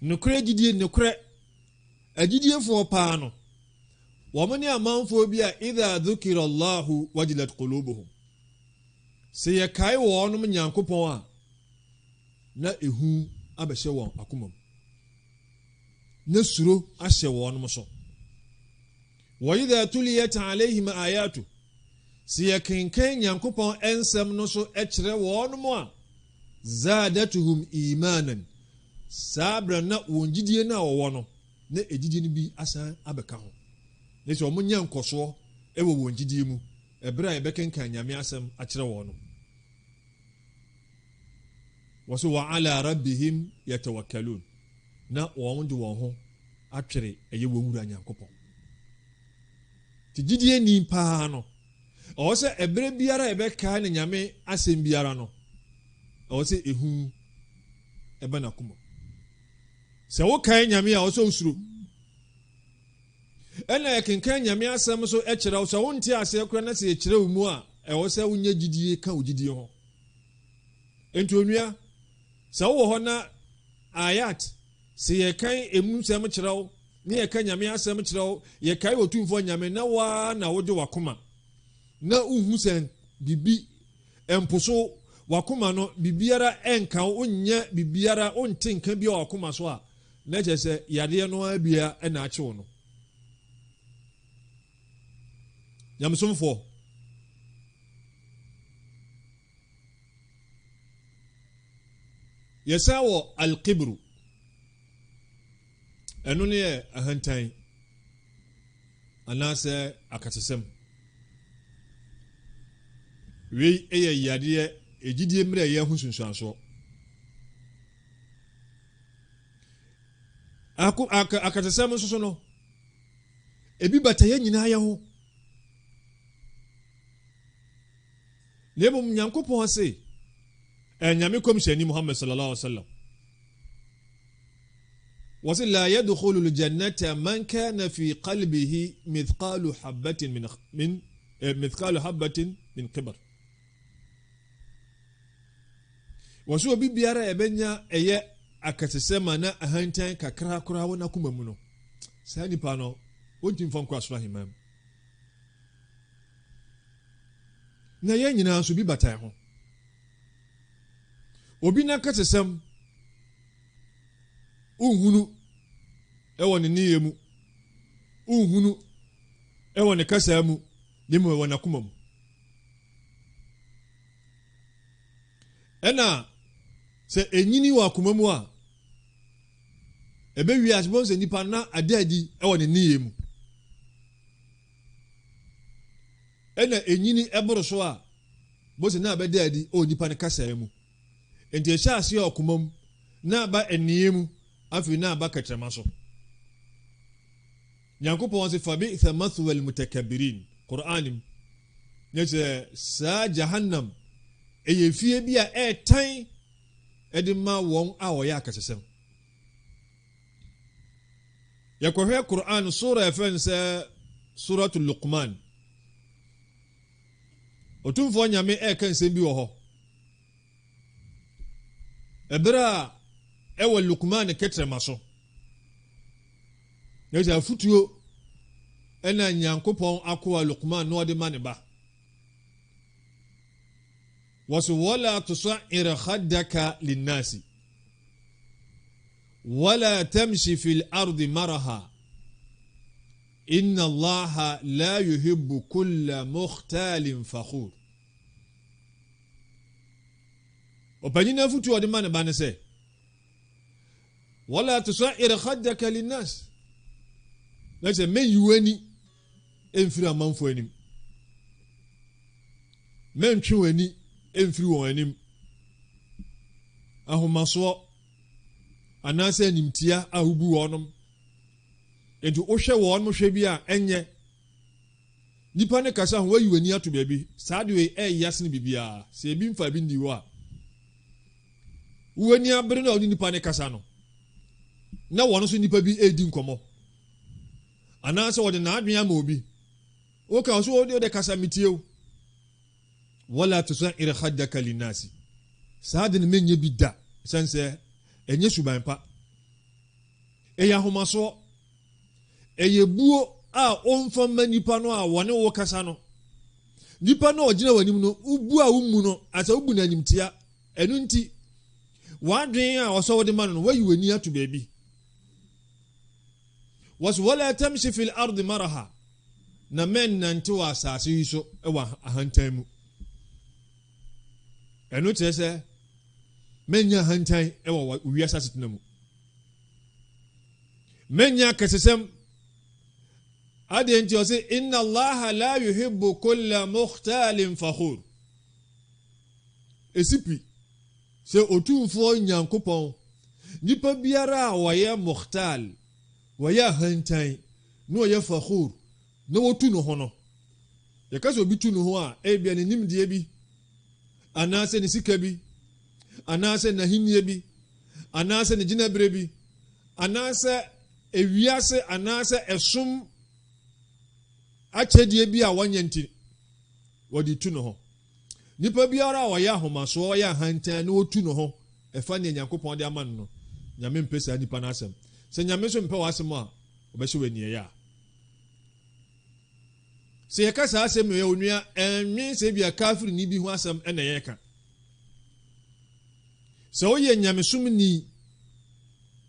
Speaker 9: nokre gidie nokre agidiefoɔ paa no wɔn ne amanfoɔ bi a idha dhukira Allahu wajilat qulubuhum sɛ yɛkae wɔnom Nyankopɔn a na ehu abɛhyɛ wɔn akoma mu na suro ahyɛ wɔnom so wa idha tuliyat alayhim ayatu sɛ yɛkenkan Nyankopɔn ensɛm no so ɛkyerɛ wɔnom a zadatuhum imanan sabra na wɔn gyidie na wɔwɔ no na egyidie no bi asan abɛka ho ne sɛ wɔn nya nkɔsoɔ ɛwɔ wɔn gyidie mu ɛbrɛ a yɛbɛkenkan nyame asɛm akyerɛ wɔn no wɔso wa ala rabbihim yatawakkalun na wɔn de wɔn ho atwere ɛyɛ wɔn wura nyankopɔn ti gyidie ni paa no ɔwɔ sɛ ɛbrɛ biara ɛbɛka ne nyame asɛm biara no ɔwɔ sɛ ehu ɛbɛ na kuma sɛ wokae nyame a ɔwɔ sɛ osuro ɛna yɛkenkan nyame asɛm so ɛkyerɛ wo sɛ wonte aseɛ kora na sɛ yɛkyerɛ wo mu a ɛwɔ sɛ wonyɛ gyidie ka wo gyidie ho enti onua sɛ wowɔ hɔ na ayat sɛ yɛkan emu sɛm kyerɛ wo ne yɛka nyame asɛm kyerɛ wo yɛkae otumfoɔ nyame na waa na wode wakoma na unhu sɛ bibi emposo wakoma no bibiara enka onnya bibiara onte nka bia wakoma so a na kyerɛ sɛ yadeɛ no abia ɛna akyew no nyamsomfoɔ yɛsa wɔ alqibru ɛno ne yɛ ahantan anaasɛ akatesɛm wei ɛyɛ yadeɛ egyidie mmerɛ ɛyɛ ho sunsuansoɔ akatesɛm nso so no ebi bata yɛ nyinaa yɛ ho na mmom nyankopɔn se ɛnyame kɔmhyɛni muhammad sallallahu alaihi wasallam wɔse la yadkhulu aljannata man kana fi qalbihi mithqalu habatin min qibr wɔse obi biara ɛbɛnya ɛyɛ akatesɛm na ahantan kakra koraa wɔ n'akoma mu no saa nipa no wɔntimi fa nkɔ asoro ahemam na yɛn nyinaa nso bi bata ho obi na katesɛm unhunu ɛwɔ ne niye mu unhunu ɛwɔ ne kasa mu ne mu ɛwɔ n'akoma mu ɛna sɛ enyini wɔ akoma mu a ɛbɛwie asebɔn sɛ nipa na adaadi ɛwɔ ne niye mu ɛna enyini ɛboro so a bose na abɛdaadi o nipa ne kasa mu enti ɛhyɛ ase a akoma mu na aba enie mu afi na aba katrama so nyankopɔn se fabi thamathwal mutakabbirin qur'anim ne sɛ saa jahannam ɛyɛ fie bi a ɛɛtan ɛde ma wɔn a wɔyɛ akasesɛm yɛkɔhwɛ qur'an sura ɛfɛn sɛ suratul luqman otumfoɔ nyame ɛɛka nsɛm bi wɔ hɔ ɛberɛ a ɛwɔ luqman ketrɛma so yɛsɛ afutuo ɛna nyankopɔn akoa luqman na ɔde ma ne ba wɔso wala tusa'ir khaddaka linnasi wala tamshi fil ardi maraha inna allaha la yuhibbu kulla mukhtalin fakhur opanyina afutuo ɔde ma ne ba ne sɛ wala tusa'ir khaddaka linnas na sɛ meyiwani emfiri amanfo anim mentwe wani emfiri wɔn anim ahomasoɔ anaasɛ animtia a wobu wɔnom enti wohwɛ wɔn hwɛ bi a ɛnyɛ nipa ne kasa ho wayiwani ato baabi saa de wei ɛyɛ asene bibiara sɛ ebi mfa bi ndi hɔ a wani abere na ɔne nipa ne kasa no na wɔn nso nipa bi edi nkɔmɔ anaasɛ wɔde n'adwene ama obi woka ɔso wɔde kasa mitiew wala tusa'ir khaddaka linnasi saa de ne menye bi da sɛnsɛ ɛnyɛ suban pa ɛyɛ ahomasoɔ ɛyɛ buo a ɔmfa ma nipa no a wɔne wo kasa no nipa no ɔgyina w'anim no ubu a wummu no asa ubu n'animtia ɛno nti wadwen a ɔsɔ wɔde ma no wayi w'ani ato baabi wɔso wala tamshi fil ardi maraha na men nante wɔ asase yi so ɛwɔ ahantan mu ɛno kyerɛ sɛ menya hantan ewo wiasa setena mu menya kesesem ade nti o se inna allaha la yuhibbu kulla mukhtalin fakhur esipi se otumfo nyankopon nipa biara a woyɛ mukhtal woyɛ hantan no woyɛ fakhur no wotu no ho no yɛkasa obi tu no ho a ebia ne nimdeɛ bi anaasɛ ne sika bi anaasɛ n'ahennie bi anaasɛ ne gyinabere bi anaasɛ ewiase anaasɛ ɛsom akyɛdeɛ bi a wɔnyɛ nti wɔde tu no ho nipa biara a wɔyɛ ahomasoɔ wɔyɛ ahantan na wɔtu no ho ɛfa ne nyankopɔn de ama no no nyame mpɛ saa nipa no asɛm sɛ nyame so mpɛ w'asɛm a wɔbɛhyɛ w'aniɛyɛ a sɛ yɛka saa asɛm yɛ onua ɛnwe sɛ bia kafiri ni bi ho asɛm ɛna yɛka sɛ woyɛ nyamesom ni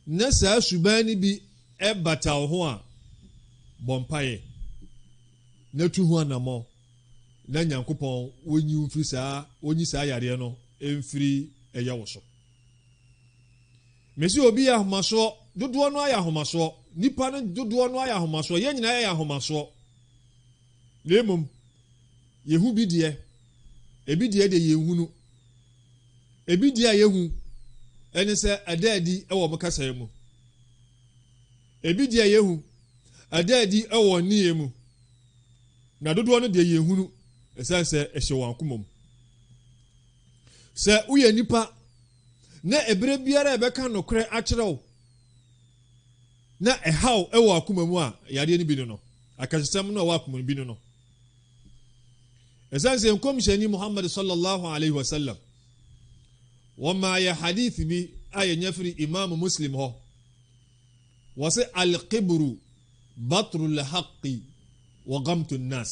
Speaker 9: na saa suban ni bi ɛbata wo ho a bɔ mpaeɛ na tu ho anammɔ na nyankopɔn wonyi saa yareɛ no ɛmfiri ɛyɛ wo so mesi obi yɛ ahomasoɔ dodoɔ no ayɛ ahomasoɔ nipa no dodoɔ no ayɛ ahomasoɔ yɛn nyinaa yɛ ahomasoɔ na mmom yɛhu bi deɛ ebi deɛ de yɛnhunu ebi deɛ a yɛhu ɛne sɛ adaadi ɛwɔ mo kasaeɛ mu ebi deɛ yɛhu adaadi ɛwɔ nniɛ mu na dodoɔ no deɛ yɛnhunu ɛsiane sɛ ɛhyɛ wɔn akoma mu sɛ woyɛ nipa na ebere biara ɛbɛka nokorɛ akyerɛ wo na ɛhaw ɛwɔ akoma mu a yadeɛ no bi no akasesɛm no a ɛwɔ akoma bi no ɛsiane sɛ nkɔmhyɛni muhammad sallallahu alaihi wasallam wɔma yɛ hadith bi a yɛnya firi imam muslim hɔ wɔ sɛ alqibru batru lhaqi wa gamtu nnas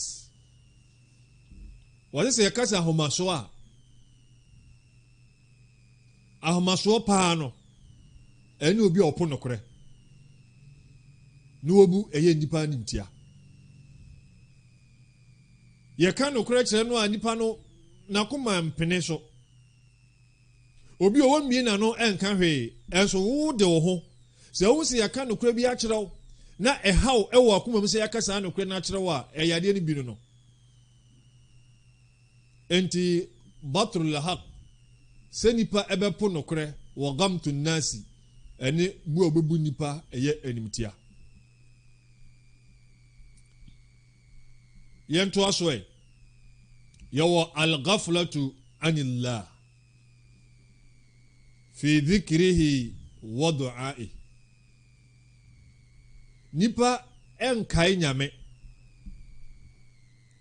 Speaker 9: wɔ sɛ yɛkasa ahomasoɔ a ahomasoɔ paa no ɛne obi a ɔpo nokorɛ na wɔbu ɛyɛ nnipa no ntia yɛka nokorɛ kyerɛ no a nnipa no n'akoma mpene so obi a wɔmmie n'ano ɛnka hwee ɛnso wode wo ho sɛ wo sɛ yɛka nokorɛ bi akyerɛ wo na ɛhaw ɛwɔ akoma mu sɛ yɛka saa nokorɛ no akyerɛ wo a ɛyɛ adeɛ no bi no enti batrul haq sɛ nipa ɛbɛpo nokorɛ wɔ gamtu nnasi ɛne bu a ɔbɛbu nipa ɛyɛ animtia yɛntoa so ɛ yɛwɔ alghaflatu anillah fi dhikrihi wa du'a'i nipa ɛnkae nyame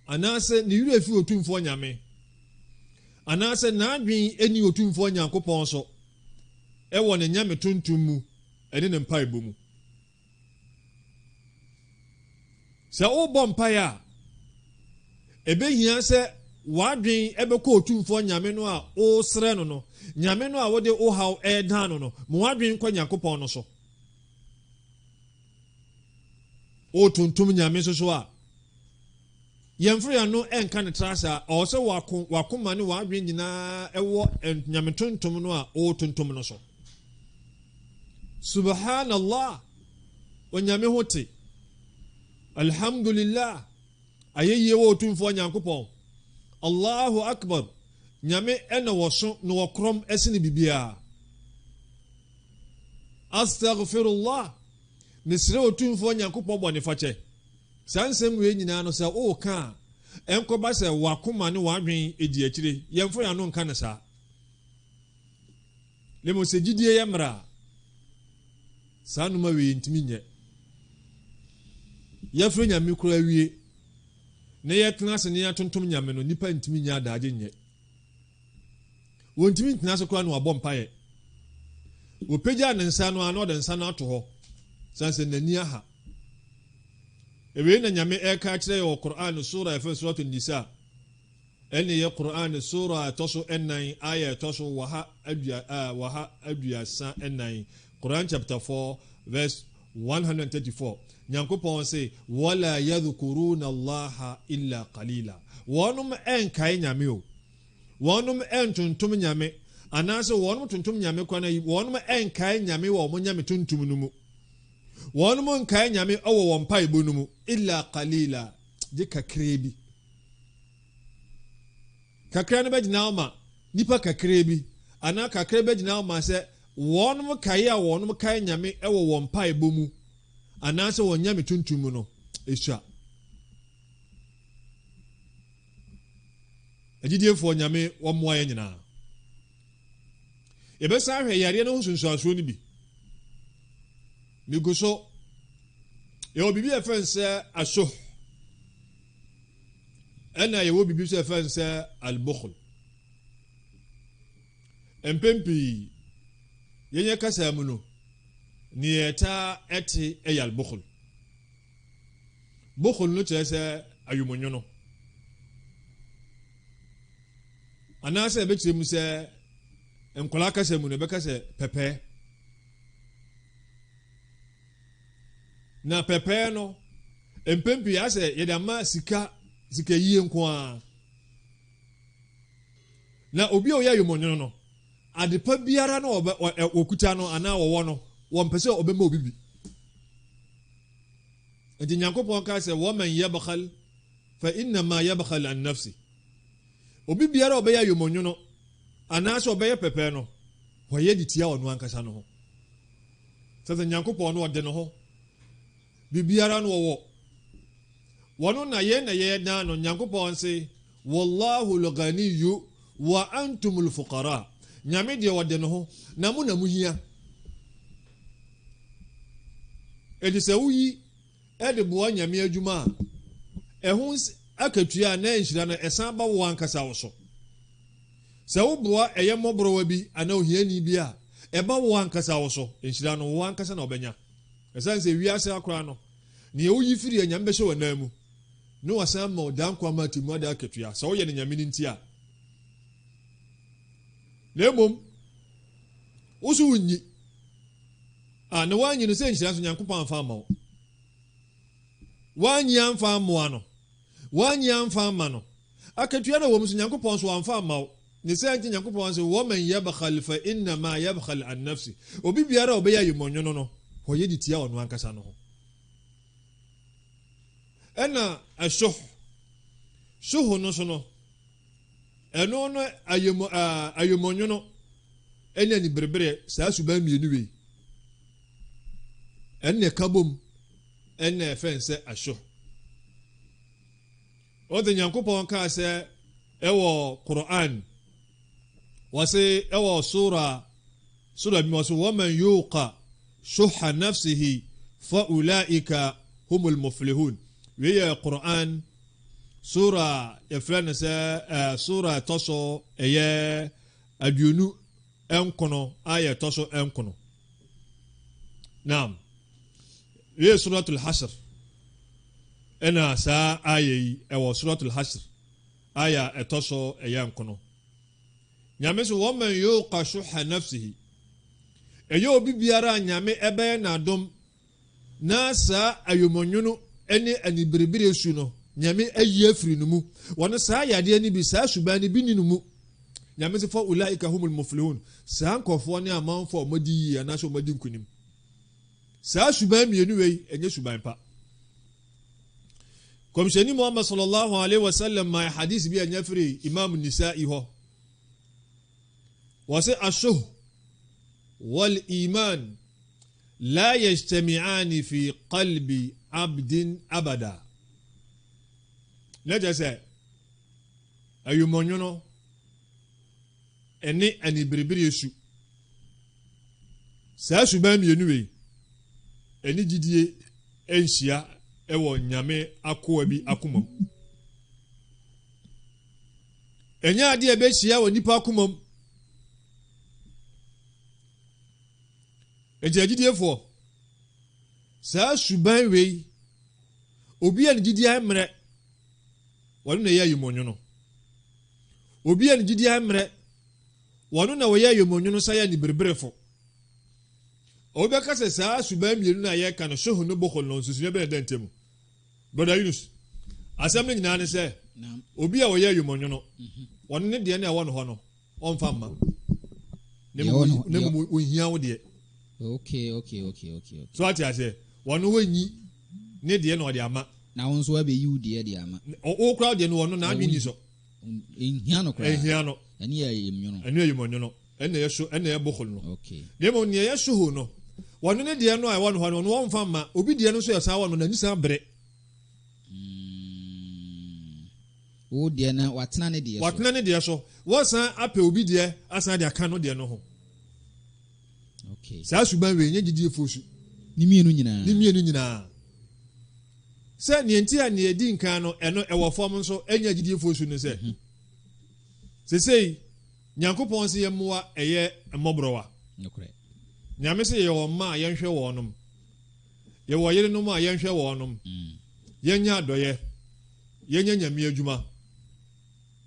Speaker 9: anaasɛ ne yere fi otumfoɔ nyame anaasɛ n'adwen ɛni otumfoɔ nyankopɔn so ɛwɔ ne nyame tuntum mu ɛne ne mpaebɔ mu sɛ wobɔ mpaeɛ a ɛbɛhia sɛ w'adwen ɛbɛkɔ otumfoɔ nyame no a wosrɛ no no nyame no a wode wohaw ɛɛdan no no ma w'adwen kɔ nyankopɔn no so wotontom nyame so a yɛmforo yɛ no ɛnka ne trase a ɔwɔ sɛ wakoma ne w'adwen nyinaa ɛwɔ nyame tontom no a wotontom no so subhanallah onyame ho te alhamdulillah ayɛyie wɔ otumfoɔ nyankopɔn allahu akbar nyame ɛna wɔso na wɔkorɔm ɛsene bibiara astaghfirullah mesrɛ otumfoɔ nyankopɔn bɔ ne fakyɛ saa nsɛm wei nyinaa no sɛ woka a ɛnkɔba sɛ wakoma ne w'adwen ɛdi akyire yɛmfo yɛ ano nka ne saa lemo sɛ gyidie yɛ mmara a saa noma wei ntimi nyɛ yɛfrɛ nyame koraa wie na yɛtena ase ne yɛtontom nyame no nipa ntimi nyɛ adagye nyɛ wɔntimi ntena ase koraa na wabɔ mpaeɛ wɔpagya ne nsa no a na ɔde nsa no ato hɔ san sɛ n'ani aha ewei na nyame ɛka kyerɛ wɔ Qur'an sura ɛfɛ suratul nisa ɛne yɛ Qur'an sura ɛtɔ so ɛnan aya ɛtɔ so waha aduasa ɛnan Qur'an chapter 4 verse 134 nyankopɔn sɛ wala yadhkuruna allaha illa qalila wɔnom ɛnkae nyame o wɔnom ɛntontom nyame anaasɛ wɔnom tontom nyame kwan yi wɔnom ɛnkae nyame wɔ ɔmo nyame tontom no mu wɔnom nkae nyame ɛwɔ wɔn mpaebɔ no mu illa qalila gye kakraa bi kakra no bɛgyina wo ma nipa kakraa bi anaa kakra bɛgyina wo ma sɛ wɔnom kae a wɔnom kae nyame ɛwɔ wɔn mpaebɔ mu anaasɛ wɔn nyame tontom mu no ɛsua agyidiefoɔ nyame wɔmmoa yɛ nyinaa yɛbɛsan hwɛ yareɛ no ho sunsuasoɔ no bi migu so yɛwɔ biribi a ɛfɛn sɛ aso ɛna yɛwɔ biribi sɛ ɛfɛn sɛ albukhl mpɛn pii yɛnyɛ kasa mu no ne yɛtaa ɛte ɛyɛ albukhl bukhl no kyerɛ sɛ ayomonwono anaasɛ ɛbɛkyerɛ mu sɛ nkɔla kasa mu no ɛbɛka sɛ pɛpɛɛ na pɛpɛɛ no mpɛmpi asɛ yɛde ama sika yie nko a na obi a ɔyɛ ayomɔnwono no adepa biara na wɔkuta no anaa wɔwɔ no wɔmpɛ sɛ ɔbɛma obi bi nti nyankopɔn ka sɛ waman yabkhal fa innama yabkhal an nafsi obi biara a ɔbɛyɛ ayomɔnwono anaasɛ ɔbɛyɛ pɛpɛɛ no wɔyɛ de tia ɔno ankasa no ho sɛ nyankopɔn no ɔde no ho bibiara no wɔwɔ wɔno na yɛ na no nyankopɔn se wallahu al-ghaniyyu wa antumul fuqara nyame deɛ wɔde no ho na mo hia ɛde sɛ woyi ɛde boa nyame adwuma a ɛho akatua na nhyira no ɛsan ba wo ankasa wo so sɛ wo boa ɛyɛ mmɔborɔwa bi ana ohiani bi a ɛba wo ankasa wo so nhyira no wo ankasa na ɔbɛnya ɛsan sɛ wiase akora no ne woyi firi anyame bɛhyɛ wɔnan mu ne wasan ma ɔdan kwa ma timu ada akatua sɛ woyɛ ne nyame no nti a na mmom wo so wonyi na woanyi no sɛ nhyira so nyankopɔn amfa ama wo woanyi amfa amoa no woanyi amfa ama no akatua no wɔ mu so nyankopɔn so amfa ama wo ne sɛ nti nyankopɔn sɛ waman yabkhal fa innama yabkhal an nafsi obi biara a ɔbɛyɛ ayomɔnwono no ɔyɛ de tia ɔno ankasa no ho ɛna ɛsoho no so no ɛno no ayomɔnwono ɛne ni berebere saa suban mmienu wei ɛne ka bom ɛne ɛfɛn sɛ aso ɔde nyankopɔn kaa sɛ ɛwɔ Qur'an wɔse ɛwɔ sura bi wɔse waman yuqa shuha nafsihi fa ulaika humul muflihun weyɛ Qur'an sura yɛfrɛ no sɛ sura ɛtɔ so ɛyɛ aduonu ɛnkono ayɛ ɛtɔ so ɛnkono naam weyɛ suratul hashr ɛna saa ayɛ yi ɛwɔ suratul hashr ayɛ ɛtɔ so ɛyɛ nkono nyame so waman yuqa shuha nafsihi ɛyɛ obi biara nyame ɛbɛyɛ n'adom na saa ayomɔnwono ɛne aniberebere su no nyame ayi afiri no mu wɔno saa yadeɛ no bi saa suban no bi ni no mu nyame sɛ fa ulaika humul muflihun saa nkɔfoɔ ne amanfoɔ a ɔmadi yie anaasɛ ɔmadi nkonim saa suban mmienu wei ɛnyɛ suban pa kɔmhyɛni muhammad sallallahu alaihi wasallam ma hadis bi anya firi imam nisa'i hɔ wɔsɛ ashuh wal iman la yajtami'ani fi qalbi abdin abada lẹ́jẹ̀ sẹ́ ayomọ̀nyono ẹni anibiribiri esu saa suban mmienu wei ẹni gyidie ẹnhyia ẹwọ nyame akoa bi akoma mu ẹnyẹ adeɛ ɛbɛhyia wɔ nipa akoma mu ɛnti agyidiefoɔ saa suban wei obi a ne gyidie mmerɛ wɔno na ɛyɛ ayomɔnwono obi a ne gyidie mmerɛ wɔno na wɔyɛ ayomɔnwono sa yɛ ne bereberefo ɔbɛka sɛ saa suban mmienu na yɛka no hyeho no bɔkɔ no nsusua bɛyɛ dɛ ntɛmu brother Yunus asɛm no nyinaa ne sɛ obi a wɔyɛ ayomɔnwono wɔno ne deɛ no ɛwɔ no hɔ no ɔmfa mma ne mu ohia wo de
Speaker 4: okay
Speaker 9: so ati ase wono wanyi ne de na ode ama
Speaker 4: na won so abeyi wo de ama
Speaker 9: o kra de no wono na adwini so
Speaker 4: ehia no kra
Speaker 9: ehia no
Speaker 4: ene ya yemnyo
Speaker 9: no ene ye so ene ye bokhol no
Speaker 4: okay
Speaker 9: de mo ne ye so ho no wono ne de no ai wono ho no won fa ma obi de no so ya sa wono na nisa bre
Speaker 4: o de na watena ne de
Speaker 9: so wosan ape obi de asan de aka no de no ho
Speaker 4: okay
Speaker 9: sa suban we nye gidie fosu
Speaker 4: ni mienu nyina se
Speaker 9: ne enti a ne edi nkan no eno ewo fom nso enya gidie fosu no se sesei nyankopon se yemmoa eye mmobrowa
Speaker 4: nokre
Speaker 9: nyame se ye wo ma yenhwe wo nom ye wo yere no ma yenhwe wo nom yenya adoye yenya nyame adwuma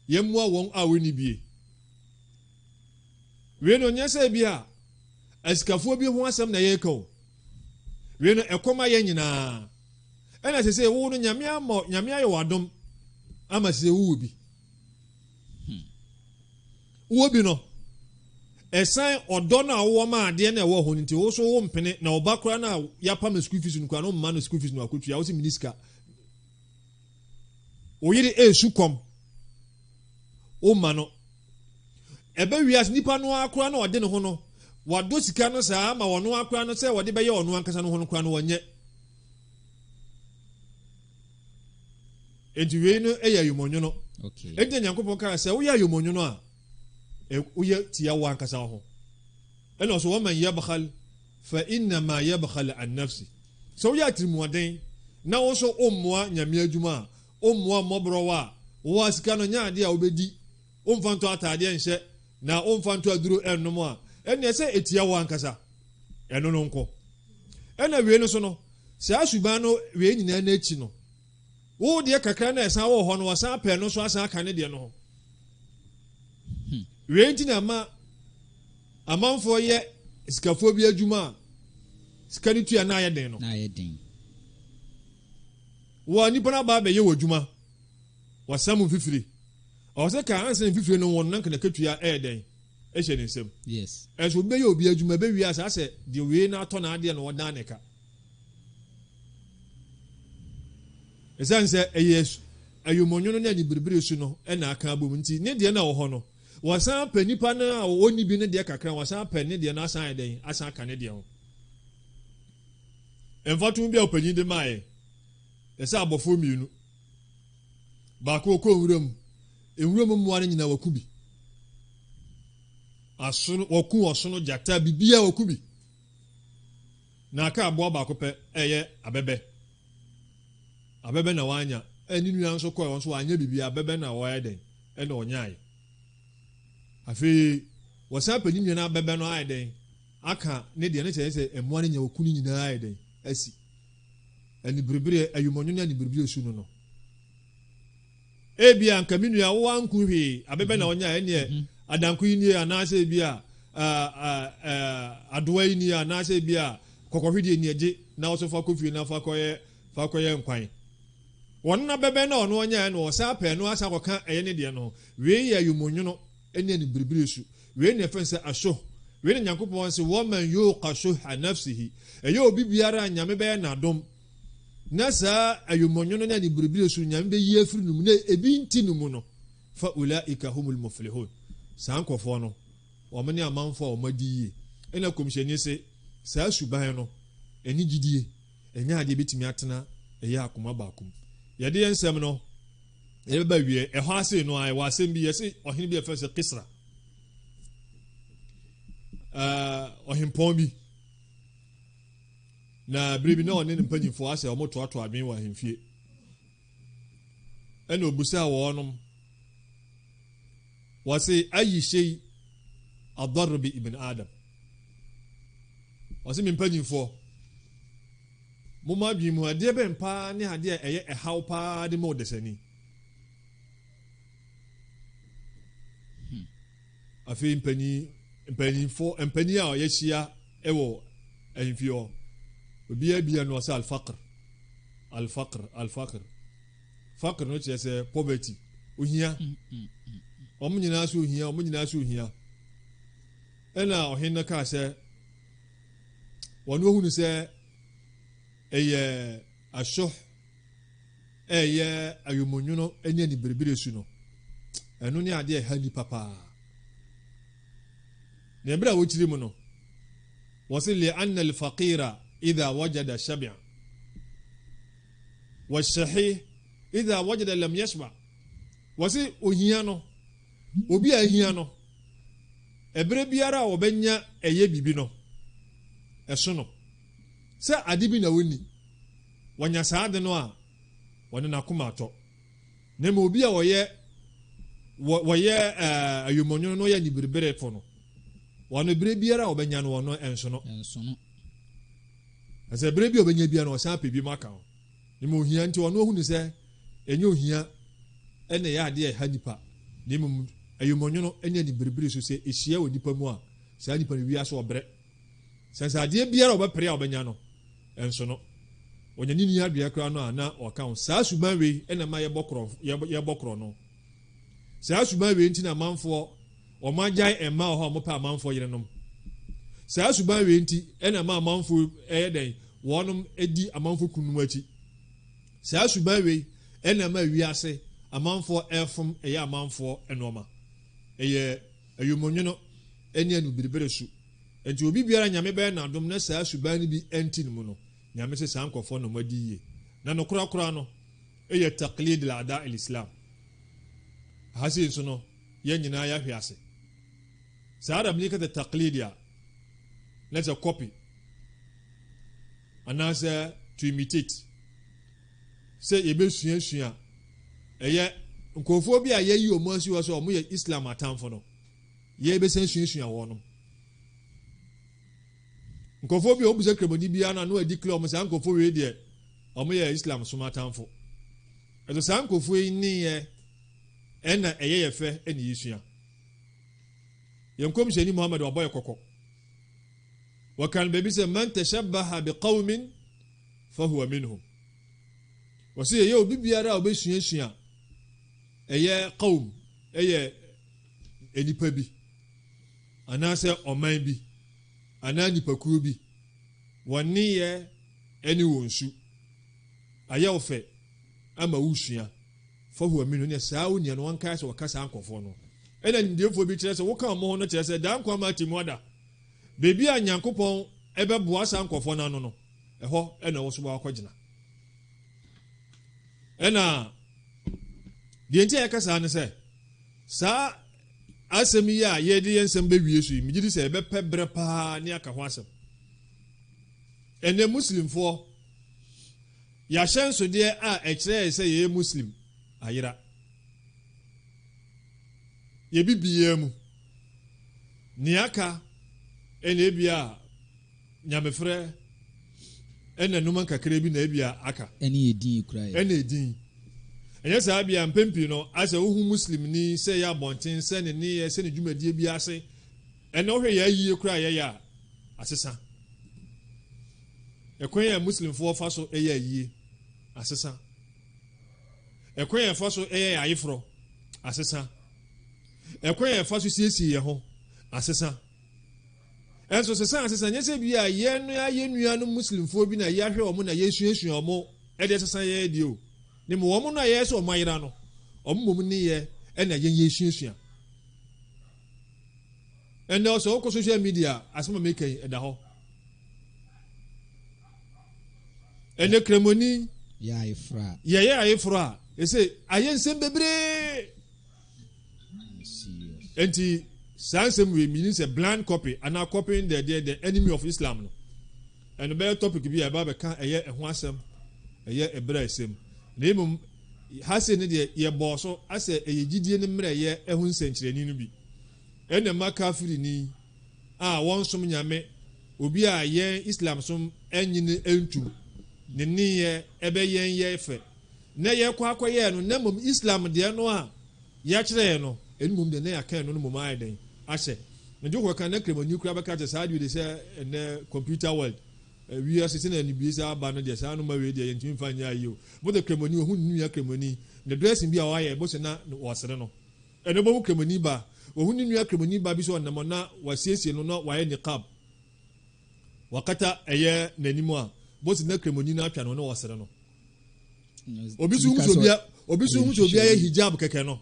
Speaker 9: yemmoa won a weni bie we no nyese bia asikafo bi ho asem na ye ka o we no ekoma ye nyina ena sese wo no nyame ayo wadom ama sese wo bi wo bi no esan odo na wo ma ade na wo ho nti wo so wo mpene na obakora na ya pam school fees nkwa no ma no school fees no akotua wo se miniska o yiri esukom o ma no ebe wias nipa no akora na ode ne ho no wado sika no saa ma wono akora no se wode be ye ono ankasa no ho no kora no wonye enti we no eya yumonyo no
Speaker 4: okay
Speaker 9: enti nyankopon ka se wo ya yumonyo no a wo ye tia wa ankasa ho eno so woman yabkhal fa inna ma yabkhal an nafsi so ya trimuaden na wo so ommoa nyame adwuma ommoa mobrowa wo asika no nya ade a obedi omfanto atade enhye na omfanto aduro ennom a ene se etia wa ankasa eno no nko ena we no so no se asuban no we nyina na echi no wo de kakra na esan wo ho no wasan pe no so asan aka ne de no ho we ntina ma amanfo ye sikafo bi adwuma sikani tu ya na ye den no
Speaker 4: na ye den
Speaker 9: wo ni bona ba be ye wodwuma wasamu fifiri o se ka ansen fifiri no won nan kana katua e den e hye ne nsem
Speaker 4: yes
Speaker 9: eso be ye obi adwuma be wi asa se de we na ato na ade no wodan ne ka esanse eyes ayumonyo no na ni birbiri su no e na aka abom nti ne de na wo ho no wasan pa nipa na oni bi ne de kakra wasan pa ne de na asan den asan aka ne de ho enfatu bi a opanyi de mai esa abofo mienu ba ko nwuram mu nyina wakubi asono waku osono jata bibia wakubi na aka abo ba ko pe eye abebe na wanya eni nua nso ko won so anya bibia abebe na wo eden e na onyae afi wasa panyin nyina abebe no eden aka ne de ne se emu anya wakuni nyina eden asi eni birbire ayumonyo ne eni birbire su no ebia nka minua wo anku hwe abebe na onyae ene adanku ni anase bia adoa ni anase bia kokohwede ni age na wo so fa kofi na fa koye nkwan wonna bebe na ono onya no osa pe no asa koka eye ne de no we ya yumonyo no ene ni birbire su we ne fense asho we ne nyankopon se woman yuqashu nafsihi eye obi biara nyame be na dom na sa ayumonyo no ne ni birbire su nyame be yi afiri num na ebi nti num no fa ulaika humul muflihun sankofo no omani amanfo omadiye ena komisheni se sa suban no eni gidie enya ade betimi atena eye akoma baakum yade ensem no ebe ba wie eho ase no ai wasem bi yesi ohini bi efese kisra ohimpon bi na bribi na oni mpanyimfo ase omoto ato adwen wa hemfie ena obusa wo onom wasi ayi shay adar bi ibn adam wasi mpanyimfo moma bi mu ade be mpa ne ade eye ehaw pa de mo desani afi mpani a yeshia ewo ehfio obi bia no sa al-faqr no chese poverty ohia omunyina so ohia ɛna ɔhen no kaa sɛ wɔn ohunu sɛ ɛyɛ asɔ ɛyɛ ayomonwono ɛne aniberebere su no ɛno ne adeɛ ɛha nipa paa na ɛberɛ a wɔkyiri mu no wɔse lianna alfaqira idha wajada shabia والشحيح إذا وجد لم يشبع wɔse ohia no obi a ahia no ɛberɛ biara a wɔbɛnya ɛyɛ bibi no ɛso no sɛ ade bi na wɔnni wɔnya saa ade no a wɔne n'akoma atɔ na ma obi a wɔyɛ ayomonwono no yɛ niberebere fo no wɔno berɛ biara a wɔbɛnya no wɔno ɛnso no ɛsɛ berɛ bi a wɔbɛnya biara no wɔsan apɛ bi mu aka ho ne ma ohia nti ɔno ohunu sɛ ɛnyɛ ohia ɛna ɛyɛ adeɛ ɛha nipa ne mmom ayomonwono ɛne aniberebere so sɛ ɛhyia wɔ nipa mu a saa nipa no wia so ɔbrɛ sɛ adeɛ biara a wɔbɛpere a wɔbɛnya no ɛnso no ɔnya ne nua adua koraa no a na ɔka ho saa suban wei ɛna ma yɛbɔ korɔ no saa suban wei nti na amanfoɔ ɔmo agyae ɛma wɔ hɔ a wɔpɛ amanfoɔ yerenom saa suban wei nti ɛna ma amanfoɔ ɛyɛ dɛn wɔnom adi amanfoɔ kunum akyi saa suban wei ɛna ma wiase amanfoɔ ɛfom ɛyɛ amanfoɔ ɛnɔɔma ɛyɛ ayomonwono ɛne anuberebere su nti obi biara nyame bɛyɛ n'adom na saa suban no bi ɛnti no mu no nyame sɛ saa nkɔfoɔ no madi yie na no korakora no ɛyɛ taqlid al-ada al-islam hasi nso no yɛn nyinaa yɛahwɛ ase saa adam ne kata taqlid a let's a copy anaasɛ to imitate sɛ yɛbɛsuasua ɛyɛ nkɔfoɔ bi a yɛyi ɔmo asi wɔ sɛ ɔmo yɛ islam atamfo no yɛbɛsan suasua wɔn no nkɔfoɔ bi a ɔbusa kremoni biara na no adi kila ɔmo saa nkɔfoɔ wei deɛ ɔmo yɛ islam som atamfo ɛto saa nkɔfoɔ yi ne yɛ ɛna ɛyɛ yɛ fɛ ɛna yɛsua yɛn kɔmhyɛni muhammad wabɔ yɛ kɔkɔ wɔkan baabi sɛ man tashabbaha bi qawmin fahuwa minhum wɔsɛ yɛyɛ obi biara a ɔbɛsuasua ɛyɛ qawm ɛyɛ enipa bi anaasɛ ɔman bi anaa nipakuo bi wɔne yɛ ɛne wɔn su ayɛ wo fɛ ama wosua fahuwa minhum ne saa wo nia no wɔnkae sɛ wɔka saa nkɔfoɔ no ɛna nimdeefoɔ bi kyerɛ sɛ woka ɔmo ho no kyerɛ sɛ daa nkwa ma ati mu ada beebi a nyankopɔn ɛbɛboa saa nkɔfoɔ no ano no ɛhɔ ɛna wo so wɔakɔgyina ɛna deɛ nti a yɛka saa ne sɛ saa asɛm yi a yɛde yɛn nsɛm bɛwie so yi megye di sɛ ɛbɛpɛ berɛ paa ne aka ho asɛm ɛnɛ muslimfoɔ yɛahyɛ nsodeɛ a ɛkyerɛ sɛ yɛyɛ muslim ayera yɛbibiaa mu ne aka ɛna ebia nyamefrɛ ɛna noma kakra bi na ebia aka
Speaker 4: ɛne edin kura
Speaker 9: ɛna edin ɛnyɛ saa bia mpempi no asɛ wohu muslim ni sɛ yɛ abɔnten sɛ ne ne sɛ ne dwumadie bi ase ɛna wohwɛ yɛ ayie kura yɛ a asesa ɛkwan yɛ muslimfoɔ fa so ɛyɛ ayie asesa ɛkwan yɛ fa so ɛyɛ ayeforɔ asesa ɛkwan yɛ fa so siesie yɛ ho asesa ɛnso sesa asesa nyɛ sɛ bi a yɛn no ayɛ nua no muslimfoɔ bi na yɛahwɛ wɔn na yɛsuasua wɔn ɛde sesa yɛ die o ne mu wɔn no a yɛ sɛ wɔn ayera no wɔn mmom ne yɛ ɛna yɛn yɛsuasua ɛnna ɔsɛ ɔkɔ social media asɛm a meka yi ɛda hɔ ɛnna kremoni yɛyɛ ayeforo a ɛsɛ ayɛ nsɛm bebree ɛnti saa nsɛm wei meaning sɛ blind copy anaa copying the enemy of islam no ɛno bɛyɛ topic bi a ɛba bɛka ɛyɛ ɛho asɛm ɛyɛ ɛbrɛ asɛm na mmom ha se ne deɛ yɛbɔɔ so asɛ ɛyɛ gyidie no mmerɛ ɛyɛ ɛho nsɛnkyerɛni no bi ɛna ma kafiri ni a wɔn som nyame obi a yɛn islam som ɛnyine ɛntum ne neyɛ ɛbɛyɛn yɛ fɛ na yɛkɔ akɔyɛ no na mmom islam deɛ no a yɛakyerɛ no ɛnu mmom deɛ na yɛaka no no mmom ayɛ dɛn ahyɛ na dwokɔ kan na kremoni kura bɛka kyɛ saa deɛ sɛ ɛnɛ computer world wiase sɛ na anibie saa aba no deɛ saa no ma wei deɛ yɛntumi mfa nyɛ ayie o bɔtɛ kremoni ɔhu nnua kremoni na dressing bi a wɔayɛ bɔ sɛ na wɔsere no ɛno bɔmu kremoni ba ohun ni nua kremoni ba bi so onam na wasiesie no na waye niqab wakata eye nanimu a bosi na kremoni na atwa no na wasere no obi so hu so bia ye hijab keke no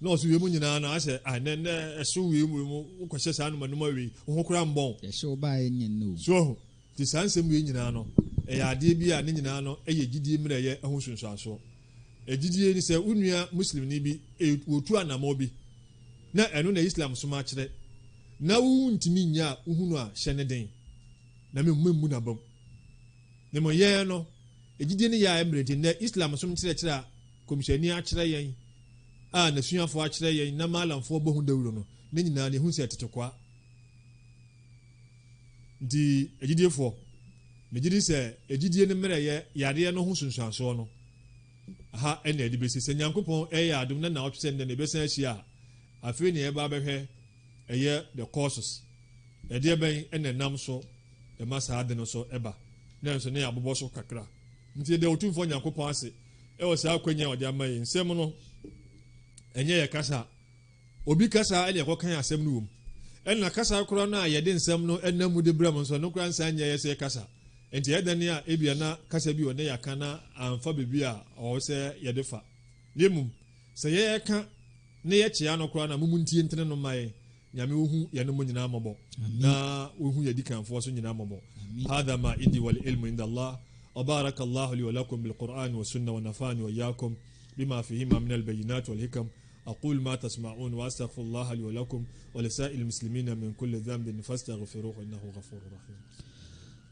Speaker 9: na oso wemu nyina na ase ne eso wemu ukwese sa anuma numa wi ho kura mbon
Speaker 4: ye show ba enyen no
Speaker 9: so ti sansem wi nyina no ade bi a ne nyina no eye gidie mre ye ho sunsuaso egidie ni se unua muslim ni bi wotu anamo bi na eno na islam so ma kire na wu ntimi nya uhunu a hyene den na memmu na bam ne mo ye no egidie ni ya emre den na islam so kire a komishani a kire yen a na suafo a kire yen na malamfo bohu dawuro no ne nyina ne hu se tetekwa di egidie fo megidi se egidie ne mre ye yade no hu sunsuaso no ha ene edi besi se nyankopon eya adum na otwese ne besan ahia afi ne eba behwe eye the courses ede ben ene nam so e masa ade no so eba na nso ne abobọ so kakra nti de otumfo nyankopon ase e wo sa akwanya ode amaye nsem no enye ye kasa obi kasa ele ko kan asem no wom ena kasa koro na ye de nsem no enamu de bram nso no kura nsa nya ye se kasa enti yedane a ebia na kasa bi wona yaka na amfa bebi a o se yedefa lemum se ye ka ne ye chia no kora na mumuntie ntene no mai nyame ohu ye no nyina amabo na ohu ye dikanfo so nyina amabo hada ma indi wal ilmu inda Allah وبارك الله لي ولكم بالقرآن والسنة ونفعني وإياكم بما فيهما من البينات والحكم أقول ما تسمعون وأستغفر الله لي ولكم ولسائر المسلمين من كل ذنب فاستغفروه إنه غفور رحيم.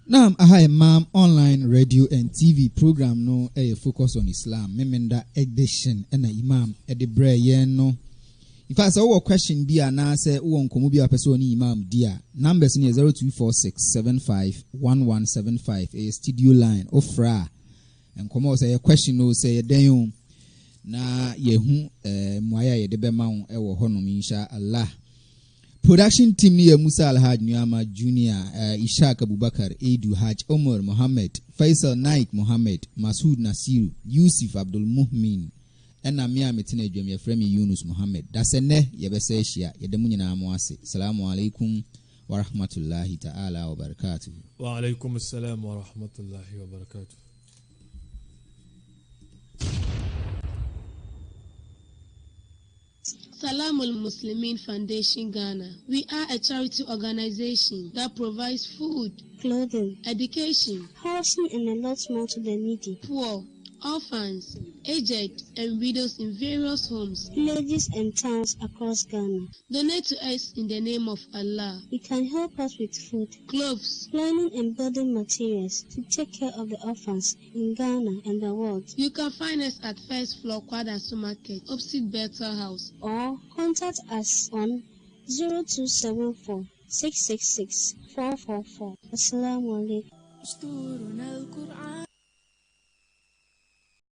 Speaker 4: Now, I Imam online radio and TV program no focus on Islam. Memenda edition and Imam at the Brayen no. If I saw a question be an answer, one come be a person Imam dear. Numbers in 0246751175 a studio line of Fra. And come out say a question no say a day na yehu mwaya ye de bema e wo hono insha Allah. Production team ni Musa Alhaj Nyama Junior, Ishaq Abubakar, Edu Haj Omar Mohammed, Faisal Naik Mohammed, Masoud Nasiru, Yusuf Abdul Muhmin, and Amia Metine Jam Fremi Yunus Mohammed. That's a ne Yabeseshia, Yedemunina Moase. Salamu alaikum wa rahmatullahi ta'ala wa barakatuh.
Speaker 9: Wa alaikum assalam wa rahmatullahi wa barakatuh.
Speaker 19: Salamul Muslimin Foundation Ghana. We are a charity organization that provides food,
Speaker 12: clothing,
Speaker 19: education,
Speaker 12: housing, and a lot more to the needy,
Speaker 19: poor, orphans, aged, and widows in various homes,
Speaker 12: villages, and towns across Ghana.
Speaker 19: Donate to us in the name of Allah.
Speaker 12: You can help us with food,
Speaker 19: clothes,
Speaker 12: learning, and building materials to take care of the orphans in Ghana and the world.
Speaker 19: You can find us at First Floor Kwadasu Market, opposite Bethel House,
Speaker 12: or contact us on 0274 666 444. Assalamu alaikum.